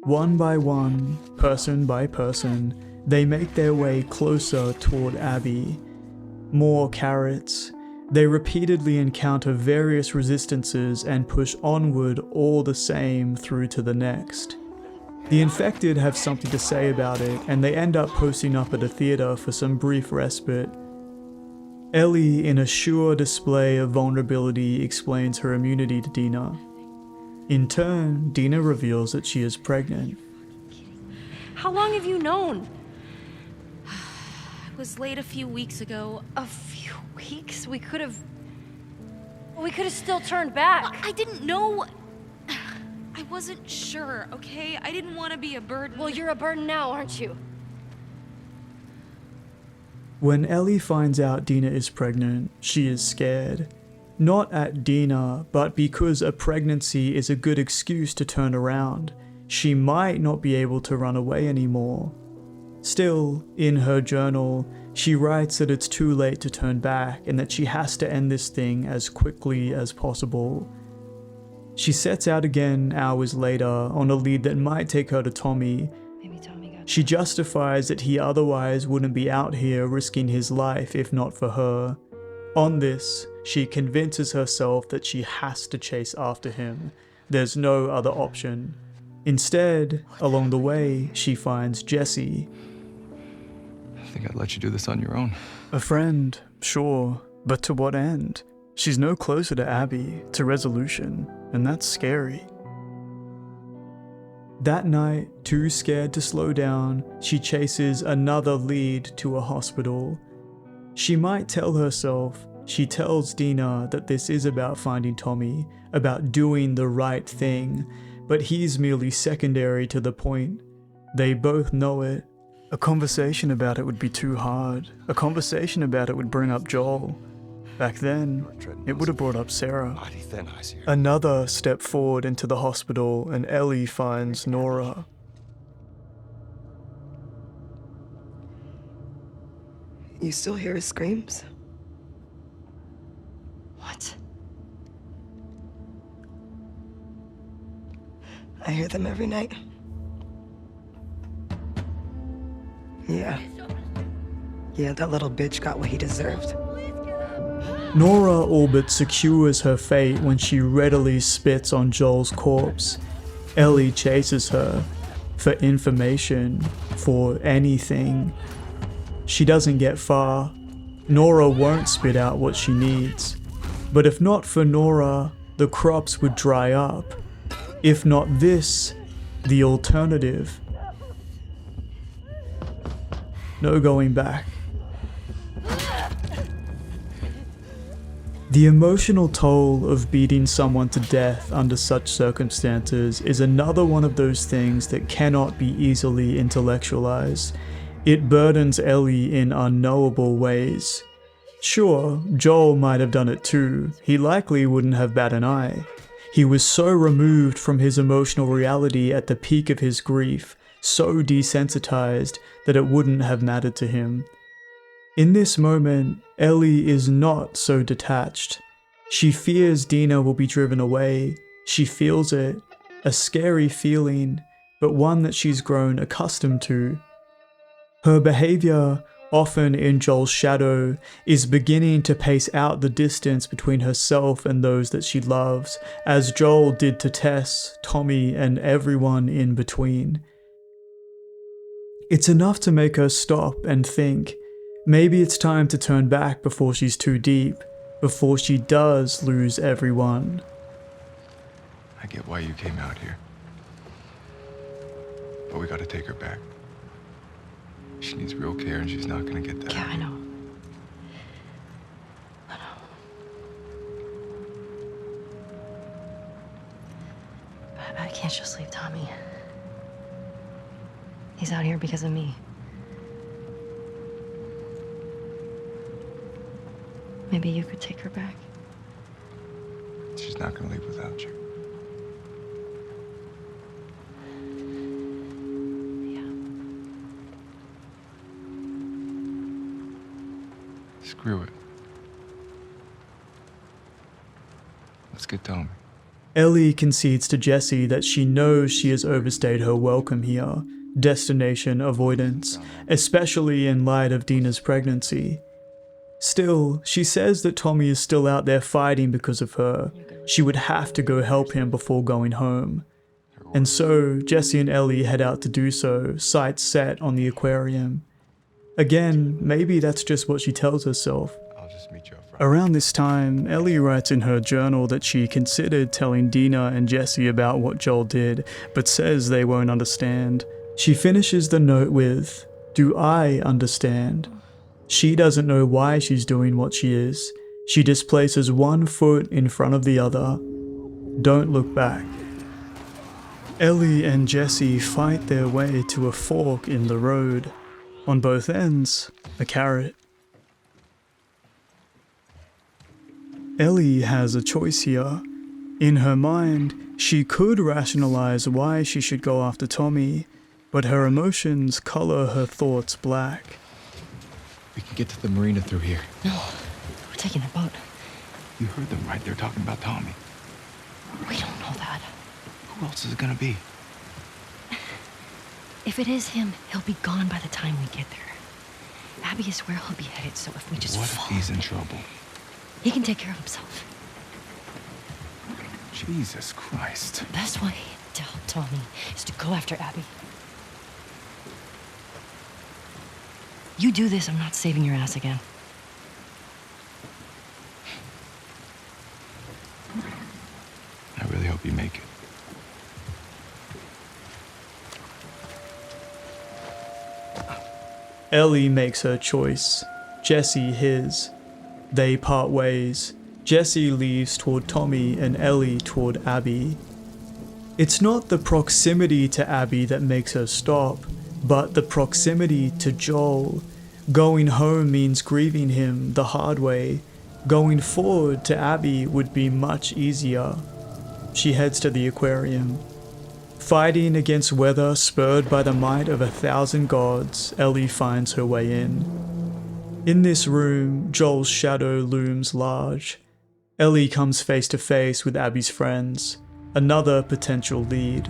One by one, person by person, they make their way closer toward Abby. More carrots. They repeatedly encounter various resistances and push onward all the same through to the next. The infected have something to say about it, and they end up posting up at a theater for some brief respite. Ellie, in a sure display of vulnerability, explains her immunity to Dina. In turn, Dina reveals that she is pregnant. How long have you known? I was late a few weeks ago. A few weeks? We could have still turned back. I didn't know. I wasn't sure, okay? I didn't want to be a burden. Well, you're a burden now, aren't you? When Ellie finds out Dina is pregnant, she is scared. Not at Dina, but because a pregnancy is a good excuse to turn around. She might not be able to run away anymore. Still, in her journal, she writes that it's too late to turn back and that she has to end this thing as quickly as possible. She sets out again hours later on a lead that might take her to Tommy. Maybe Tommy got... She justifies that he otherwise wouldn't be out here risking his life if not for her. On this, she convinces herself that she has to chase after him. There's no other option. Instead, along the way, she finds Jesse. think I'd let you do this on your own. A friend, sure, but to what end? She's no closer to Abby, to resolution, and that's scary. That night, too scared to slow down, she chases another lead to a hospital. She might tell herself, she tells Dina that this is about finding Tommy, about doing the right thing, but he's merely secondary to the point. They both know it. A conversation about it would be too hard. A conversation about it would bring up Joel. Back then, it would have brought up Sarah. Another step forward into the hospital and Ellie finds Nora. You still hear his screams? What? I hear them every night. Yeah, that little bitch got what he deserved. Nora all but secures her fate when she readily spits on Joel's corpse. Ellie chases her for information, for anything. She doesn't get far. Nora won't spit out what she needs. But if not for Nora, the crops would dry up. If not this, the alternative. No going back. The emotional toll of beating someone to death under such circumstances is another one of those things that cannot be easily intellectualized. It burdens Ellie in unknowable ways. Sure, Joel might have done it too. He likely wouldn't have bat an eye. He was so removed from his emotional reality at the peak of his grief, so desensitized that it wouldn't have mattered to him. In this moment, Ellie is not so detached. She fears Dina will be driven away. She feels it, a scary feeling, but one that she's grown accustomed to. Her behavior, often in Joel's shadow, is beginning to pace out the distance between herself and those that she loves, as Joel did to Tess, Tommy, and everyone in between. It's enough to make her stop and think. Maybe it's time to turn back before she's too deep, before she does lose everyone. I get why you came out here. But we gotta take her back. She needs real care and she's not gonna get that. Yeah, I know. But I can't just leave Tommy. He's out here because of me. Maybe you could take her back. She's not gonna leave without you. Yeah. Screw it. Let's get Tommy. Ellie concedes to Jesse that she knows she has overstayed her welcome here, destination avoidance, especially in light of Dina's pregnancy. Still, she says that Tommy is still out there fighting because of her. She would have to go help him before going home. And so, Jesse and Ellie head out to do so, sights set on the aquarium. Again, maybe that's just what she tells herself. I'll just meet you up front. Around this time, Ellie writes in her journal that she considered telling Dina and Jesse about what Joel did, but says they won't understand. She finishes the note with, "Do I understand?" She doesn't know why she's doing what she is. She just places one foot in front of the other. Don't look back. Ellie and Jesse fight their way to a fork in the road. On both ends, a carrot. Ellie has a choice here. In her mind, she could rationalize why she should go after Tommy, but her emotions color her thoughts black. We can get to the marina through here. No, we're taking a boat. You heard them right. They're talking about Tommy. We don't know that. Who else is it gonna be? If it is him, he'll be gone by the time we get there. Abby is where he'll be headed, so if we just What if he's in trouble? He can take care of himself. Jesus Christ. The best way to help Tommy is to go after Abby. You do this, I'm not saving your ass again. I really hope you make it. Ellie makes her choice. Jesse his. They part ways. Jesse leaves toward Tommy and Ellie toward Abby. It's not the proximity to Abby that makes her stop, but the proximity to Joel. Going home means grieving him the hard way. Going forward to Abby would be much easier. She heads to the aquarium. Fighting against weather spurred by the might of 1,000 gods, Ellie finds her way in. In this room, Joel's shadow looms large. Ellie comes face to face with Abby's friends, another potential lead.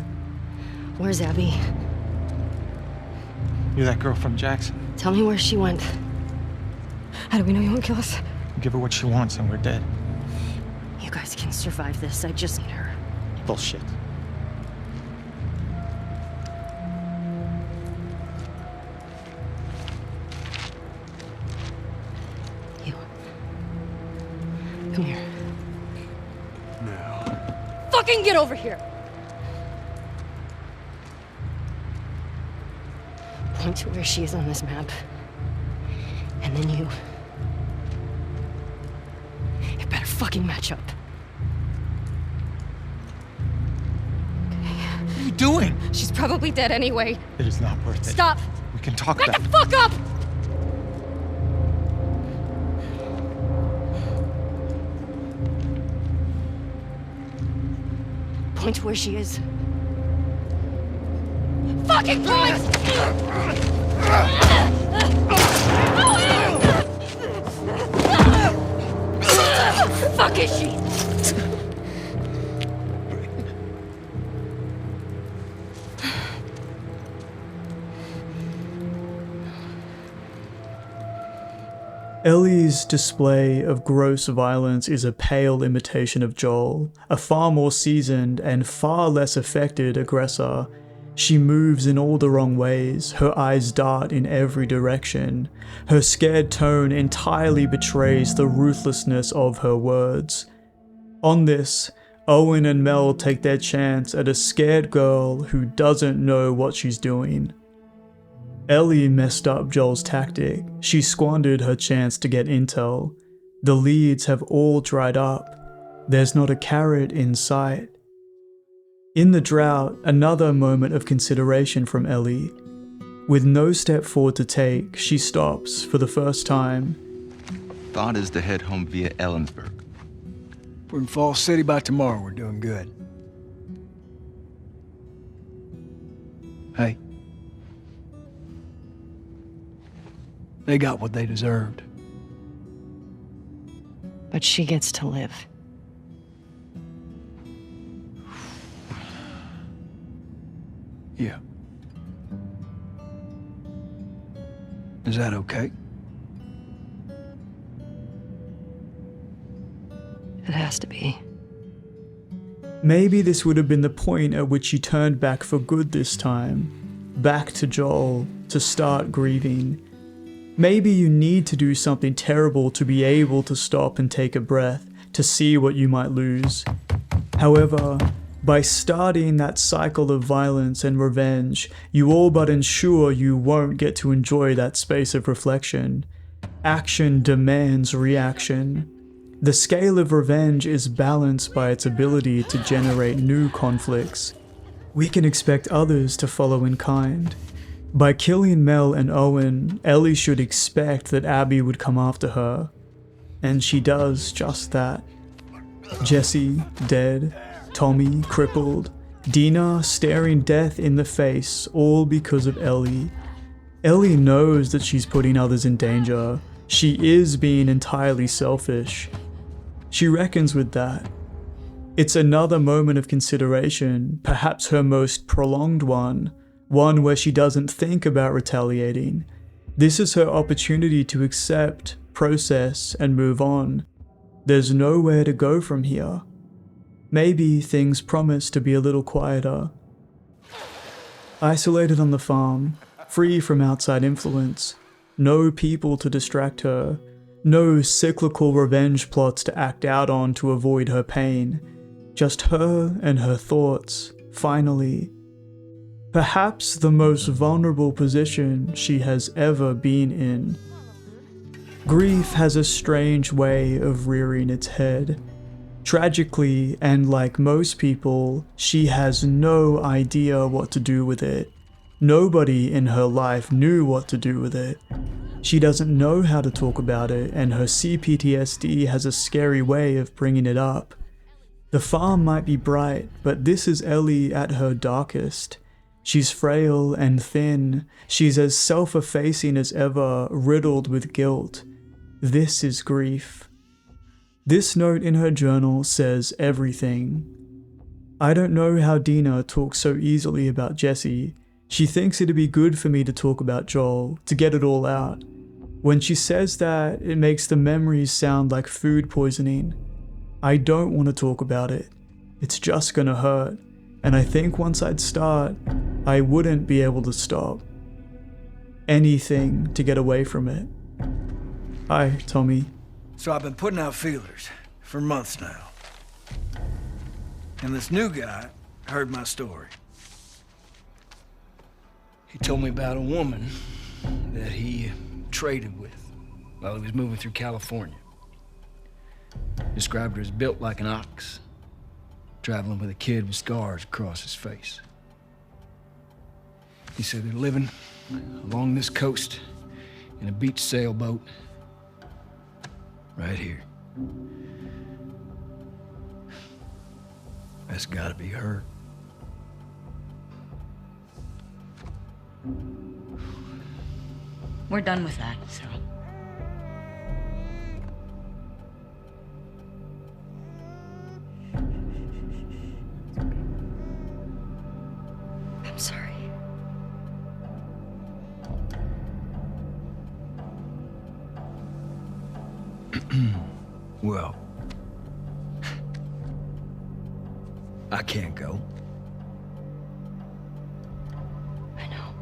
Where's Abby? You're that girl from Jackson. Tell me where she went. How do we know you won't kill us? Give her what she wants and we're dead. You guys can survive this, I just need her. Bullshit. You. Come here. Now. Fucking get over here! Point to where she is on this map. And then you. It better fucking match up. What are you doing? She's probably dead anyway. It is not worth it. Stop! We can talk Back about the fuck up! Point to where she is. Fucking point! Fuck is she? Ellie's display of gross violence is a pale imitation of Joel, a far more seasoned and far less affected aggressor. She moves in all the wrong ways, her eyes dart in every direction. Her scared tone entirely betrays the ruthlessness of her words. On this, Owen and Mel take their chance at a scared girl who doesn't know what she's doing. Ellie messed up Joel's tactic. She squandered her chance to get intel. The leads have all dried up. There's not a carrot in sight. In the drought, another moment of consideration from Ellie. With no step forward to take, she stops for the first time. Thought is to head home via Ellensburg. If we're in Falls City by tomorrow, we're doing good. Hey. They got what they deserved. But she gets to live. Yeah. Is that okay? It has to be. Maybe this would have been the point at which she turned back for good this time. Back to Joel, to start grieving. Maybe you need to do something terrible to be able to stop and take a breath, to see what you might lose. However, by starting that cycle of violence and revenge, you all but ensure you won't get to enjoy that space of reflection. Action demands reaction. The scale of revenge is balanced by its ability to generate new conflicts. We can expect others to follow in kind. By killing Mel and Owen, Ellie should expect that Abby would come after her. And she does just that. Jesse, dead. Tommy, crippled. Dina, staring death in the face, all because of Ellie. Ellie knows that she's putting others in danger. She is being entirely selfish. She reckons with that. It's another moment of consideration, perhaps her most prolonged one where she doesn't think about retaliating. This is her opportunity to accept, process, and move on. There's nowhere to go from here. Maybe things promise to be a little quieter. Isolated on the farm, free from outside influence, no people to distract her, no cyclical revenge plots to act out on to avoid her pain. Just her and her thoughts, finally. Perhaps the most vulnerable position she has ever been in. Grief has a strange way of rearing its head. Tragically, and like most people, she has no idea what to do with it. Nobody in her life knew what to do with it. She doesn't know how to talk about it, and her CPTSD has a scary way of bringing it up. The farm might be bright, but this is Ellie at her darkest. She's frail and thin. She's as self-effacing as ever, riddled with guilt. This is grief. This note in her journal says everything. I don't know how Dina talks so easily about Jesse. She thinks it'd be good for me to talk about Joel, to get it all out. When she says that, it makes the memories sound like food poisoning. I don't want to talk about it. It's just gonna hurt. And I think once I'd start, I wouldn't be able to stop. Anything to get away from it. Hi, Tommy. So I've been putting out feelers for months now. And this new guy heard my story. He told me about a woman that he traded with while he was moving through California. Described her as built like an ox, traveling with a kid with scars across his face. He said they're living along this coast in a beach sailboat right here. That's gotta be her. We're done with that, so. I'm sorry. Well, I can't go. I know.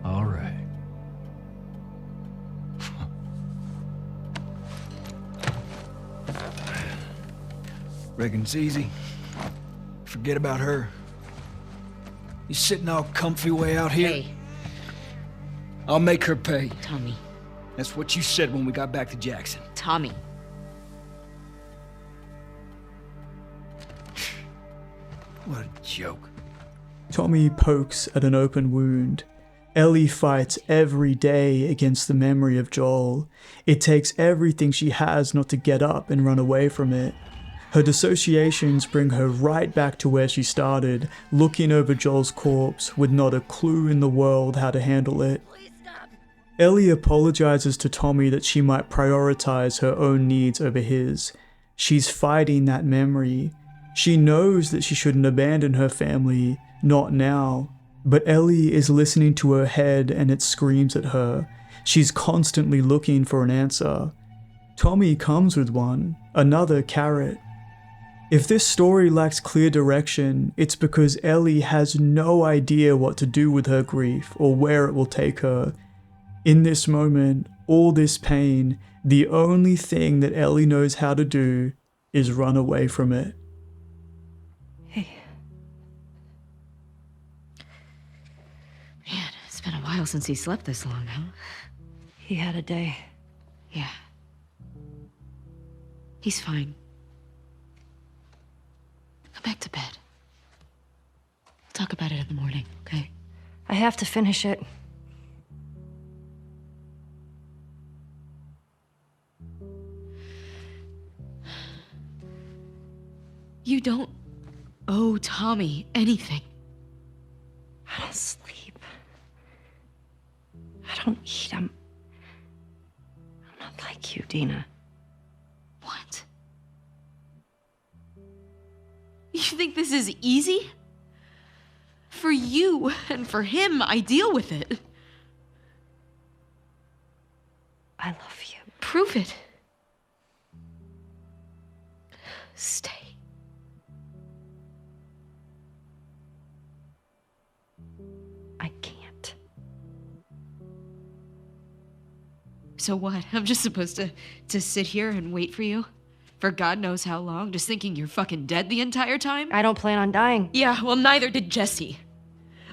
All right. Reckon it's easy. Forget about her. You sitting all comfy way out here? Hey. I'll make her pay. Tommy. That's what you said when we got back to Jackson. Tommy. What a joke. Tommy pokes at an open wound. Ellie fights every day against the memory of Joel. It takes everything she has not to get up and run away from it. Her dissociations bring her right back to where she started, looking over Joel's corpse with not a clue in the world how to handle it. Ellie apologizes to Tommy that she might prioritize her own needs over his. She's fighting that memory. She knows that she shouldn't abandon her family, not now. But Ellie is listening to her head and it screams at her. She's constantly looking for an answer. Tommy comes with one, another carrot. If this story lacks clear direction, it's because Ellie has no idea what to do with her grief or where it will take her. In this moment, all this pain, the only thing that Ellie knows how to do is run away from it. Hey. Man, it's been a while since he slept this long, huh? He had a day. Yeah. He's fine. Go back to bed. We'll talk about it in the morning, okay? I have to finish it. You don't owe Tommy anything. I don't sleep. I don't eat. I'm not like you, Dina. What? You think this is easy? For you and for him, I deal with it. I love you. Prove it. Stay. So what? I'm just supposed to sit here and wait for you? For God knows how long, just thinking you're fucking dead the entire time? I don't plan on dying. Yeah, well, neither did Jesse.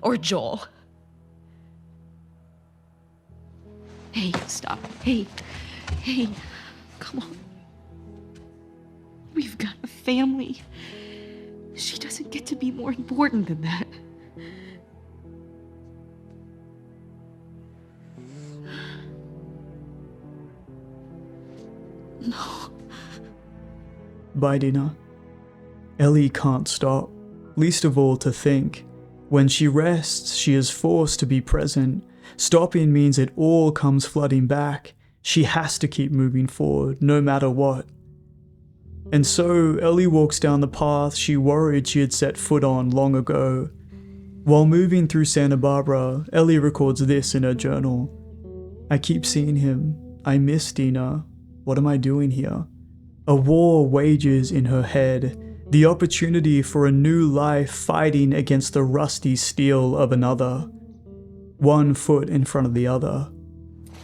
Or Joel. Hey, stop. Hey, come on. We've got a family. She doesn't get to be more important than that. No. By dinner, Ellie can't stop, least of all to think. When she rests, she is forced to be present. Stopping means it all comes flooding back. She has to keep moving forward, no matter what. And so, Ellie walks down the path she worried she had set foot on long ago. While moving through Santa Barbara, Ellie records this in her journal. I keep seeing him. I miss Dina. What am I doing here? A war wages in her head, the opportunity for a new life fighting against the rusty steel of another. One foot in front of the other.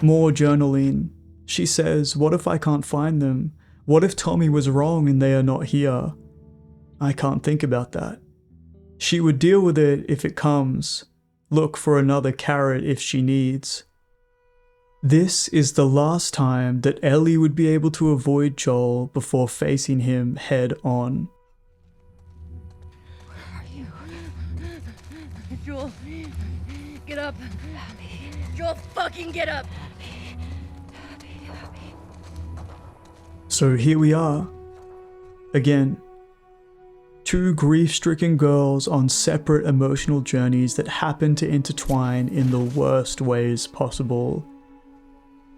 More journaling. She says, what if I can't find them? What if Tommy was wrong and they are not here? I can't think about that. She would deal with it if it comes. Look for another carrot if she needs. This is the last time that Ellie would be able to avoid Joel before facing him head on. Where are you? Joel, get up. Joel, fucking get up. So here we are. Again. Two grief-stricken girls on separate emotional journeys that happen to intertwine in the worst ways possible.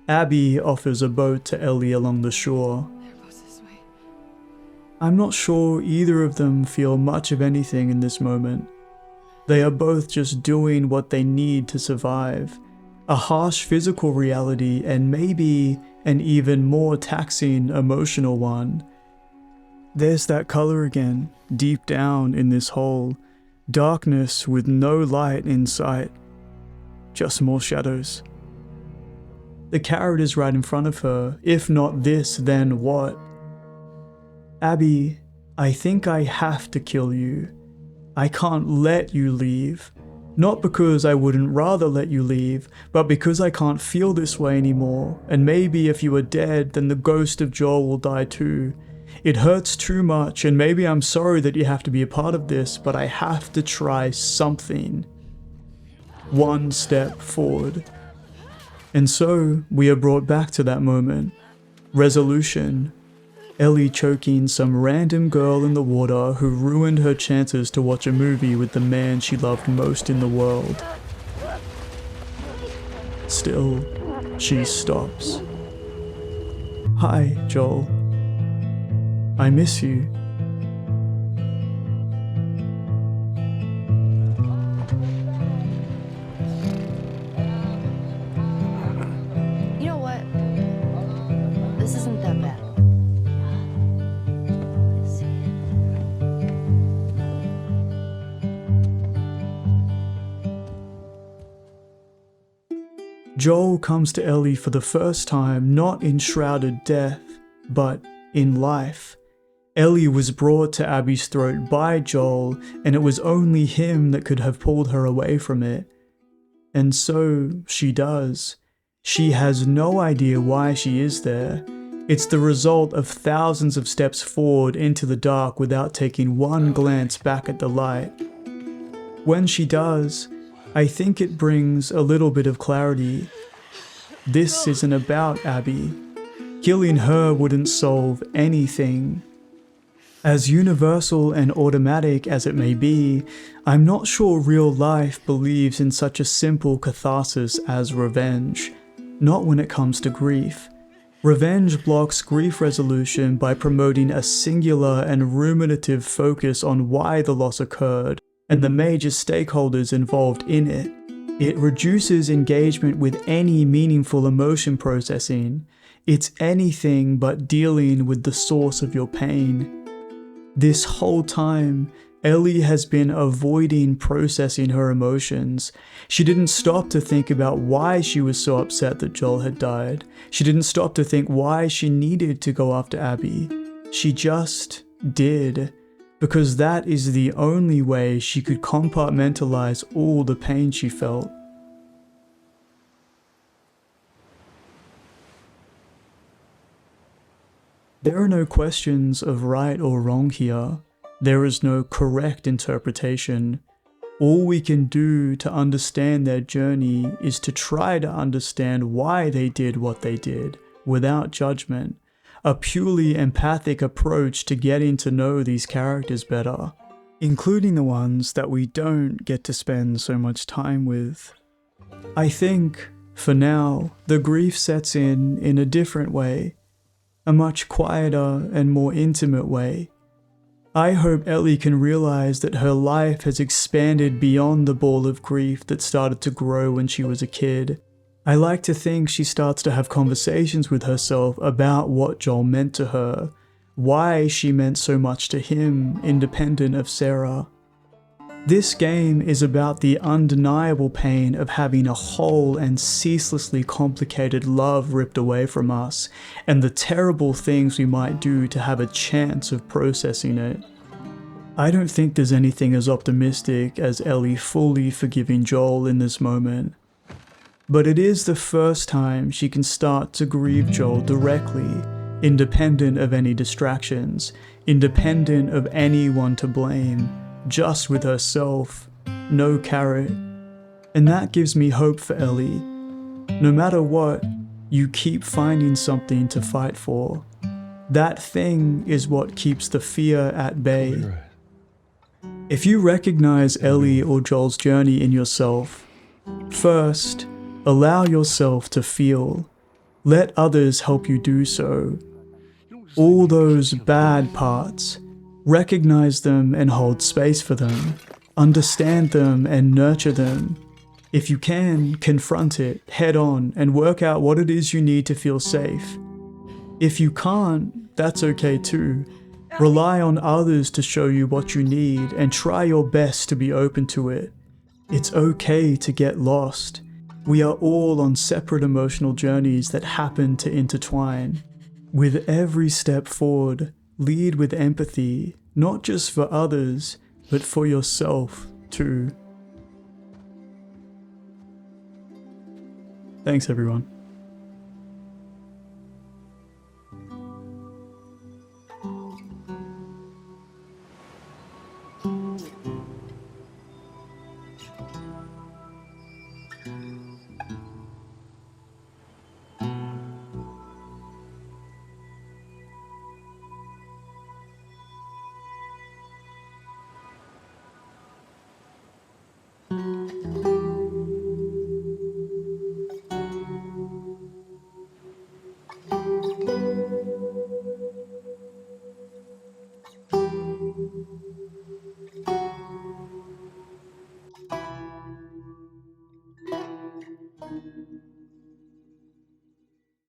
Abby offers a boat to Ellie along the shore. I'm not sure either of them feel much of anything in this moment. They are both just doing what they need to survive. A harsh physical reality and maybe an even more taxing emotional one. There's that color again, deep down in this hole. Darkness with no light in sight. Just more shadows. The carrot is right in front of her. If not this, then what? Abby, I think I have to kill you. I can't let you leave. Not because I wouldn't rather let you leave, but because I can't feel this way anymore. And maybe if you are dead, then the ghost of Joel will die too. It hurts too much, and maybe I'm sorry that you have to be a part of this, but I have to try something. One step forward. And so, we are brought back to that moment. Resolution. Ellie choking some random girl in the water who ruined her chances to watch a movie with the man she loved most in the world. Still, she stops. Hi, Joel. I miss you. You know what? This isn't that bad. Let's see. Joel comes to Ellie for the first time not in shrouded death, but in life. Ellie was brought to Abby's throat by Joel, and it was only him that could have pulled her away from it. And so she does. She has no idea why she is there. It's the result of thousands of steps forward into the dark without taking one glance back at the light. When she does, I think it brings a little bit of clarity. This isn't about Abby. Killing her wouldn't solve anything. As universal and automatic as it may be, I'm not sure real life believes in such a simple catharsis as revenge. Not when it comes to grief. Revenge blocks grief resolution by promoting a singular and ruminative focus on why the loss occurred and the major stakeholders involved in it. It reduces engagement with any meaningful emotion processing. It's anything but dealing with the source of your pain. This whole time, Ellie has been avoiding processing her emotions. She didn't stop to think about why she was so upset that Joel had died. She didn't stop to think why she needed to go after Abby. She just did, because that is the only way she could compartmentalize all the pain she felt. There are no questions of right or wrong here. There is no correct interpretation. All we can do to understand their journey is to try to understand why they did what they did, without judgment. A purely empathic approach to getting to know these characters better, including the ones that we don't get to spend so much time with. I think, for now, the grief sets in a different way, a much quieter and more intimate way. I hope Ellie can realize that her life has expanded beyond the ball of grief that started to grow when she was a kid. I like to think she starts to have conversations with herself about what Joel meant to her, why she meant so much to him, independent of Sarah. This game is about the undeniable pain of having a whole and ceaselessly complicated love ripped away from us, and the terrible things we might do to have a chance of processing it. I don't think there's anything as optimistic as Ellie fully forgiving Joel in this moment. But it is the first time she can start to grieve Joel directly, independent of any distractions, independent of anyone to blame, just with herself, no carrot. And that gives me hope for Ellie. No matter what, you keep finding something to fight for. That thing is what keeps the fear at bay. If you recognize Ellie or Joel's journey in yourself, first, allow yourself to feel. Let others help you do so. All those bad parts, recognize them and hold space for them. Understand them and nurture them. If you can, confront it head on and work out what it is you need to feel safe. If you can't, that's okay too. Rely on others to show you what you need and try your best to be open to it. It's okay to get lost. We are all on separate emotional journeys that happen to intertwine. With every step forward, lead with empathy, not just for others, but for yourself too. Thanks everyone.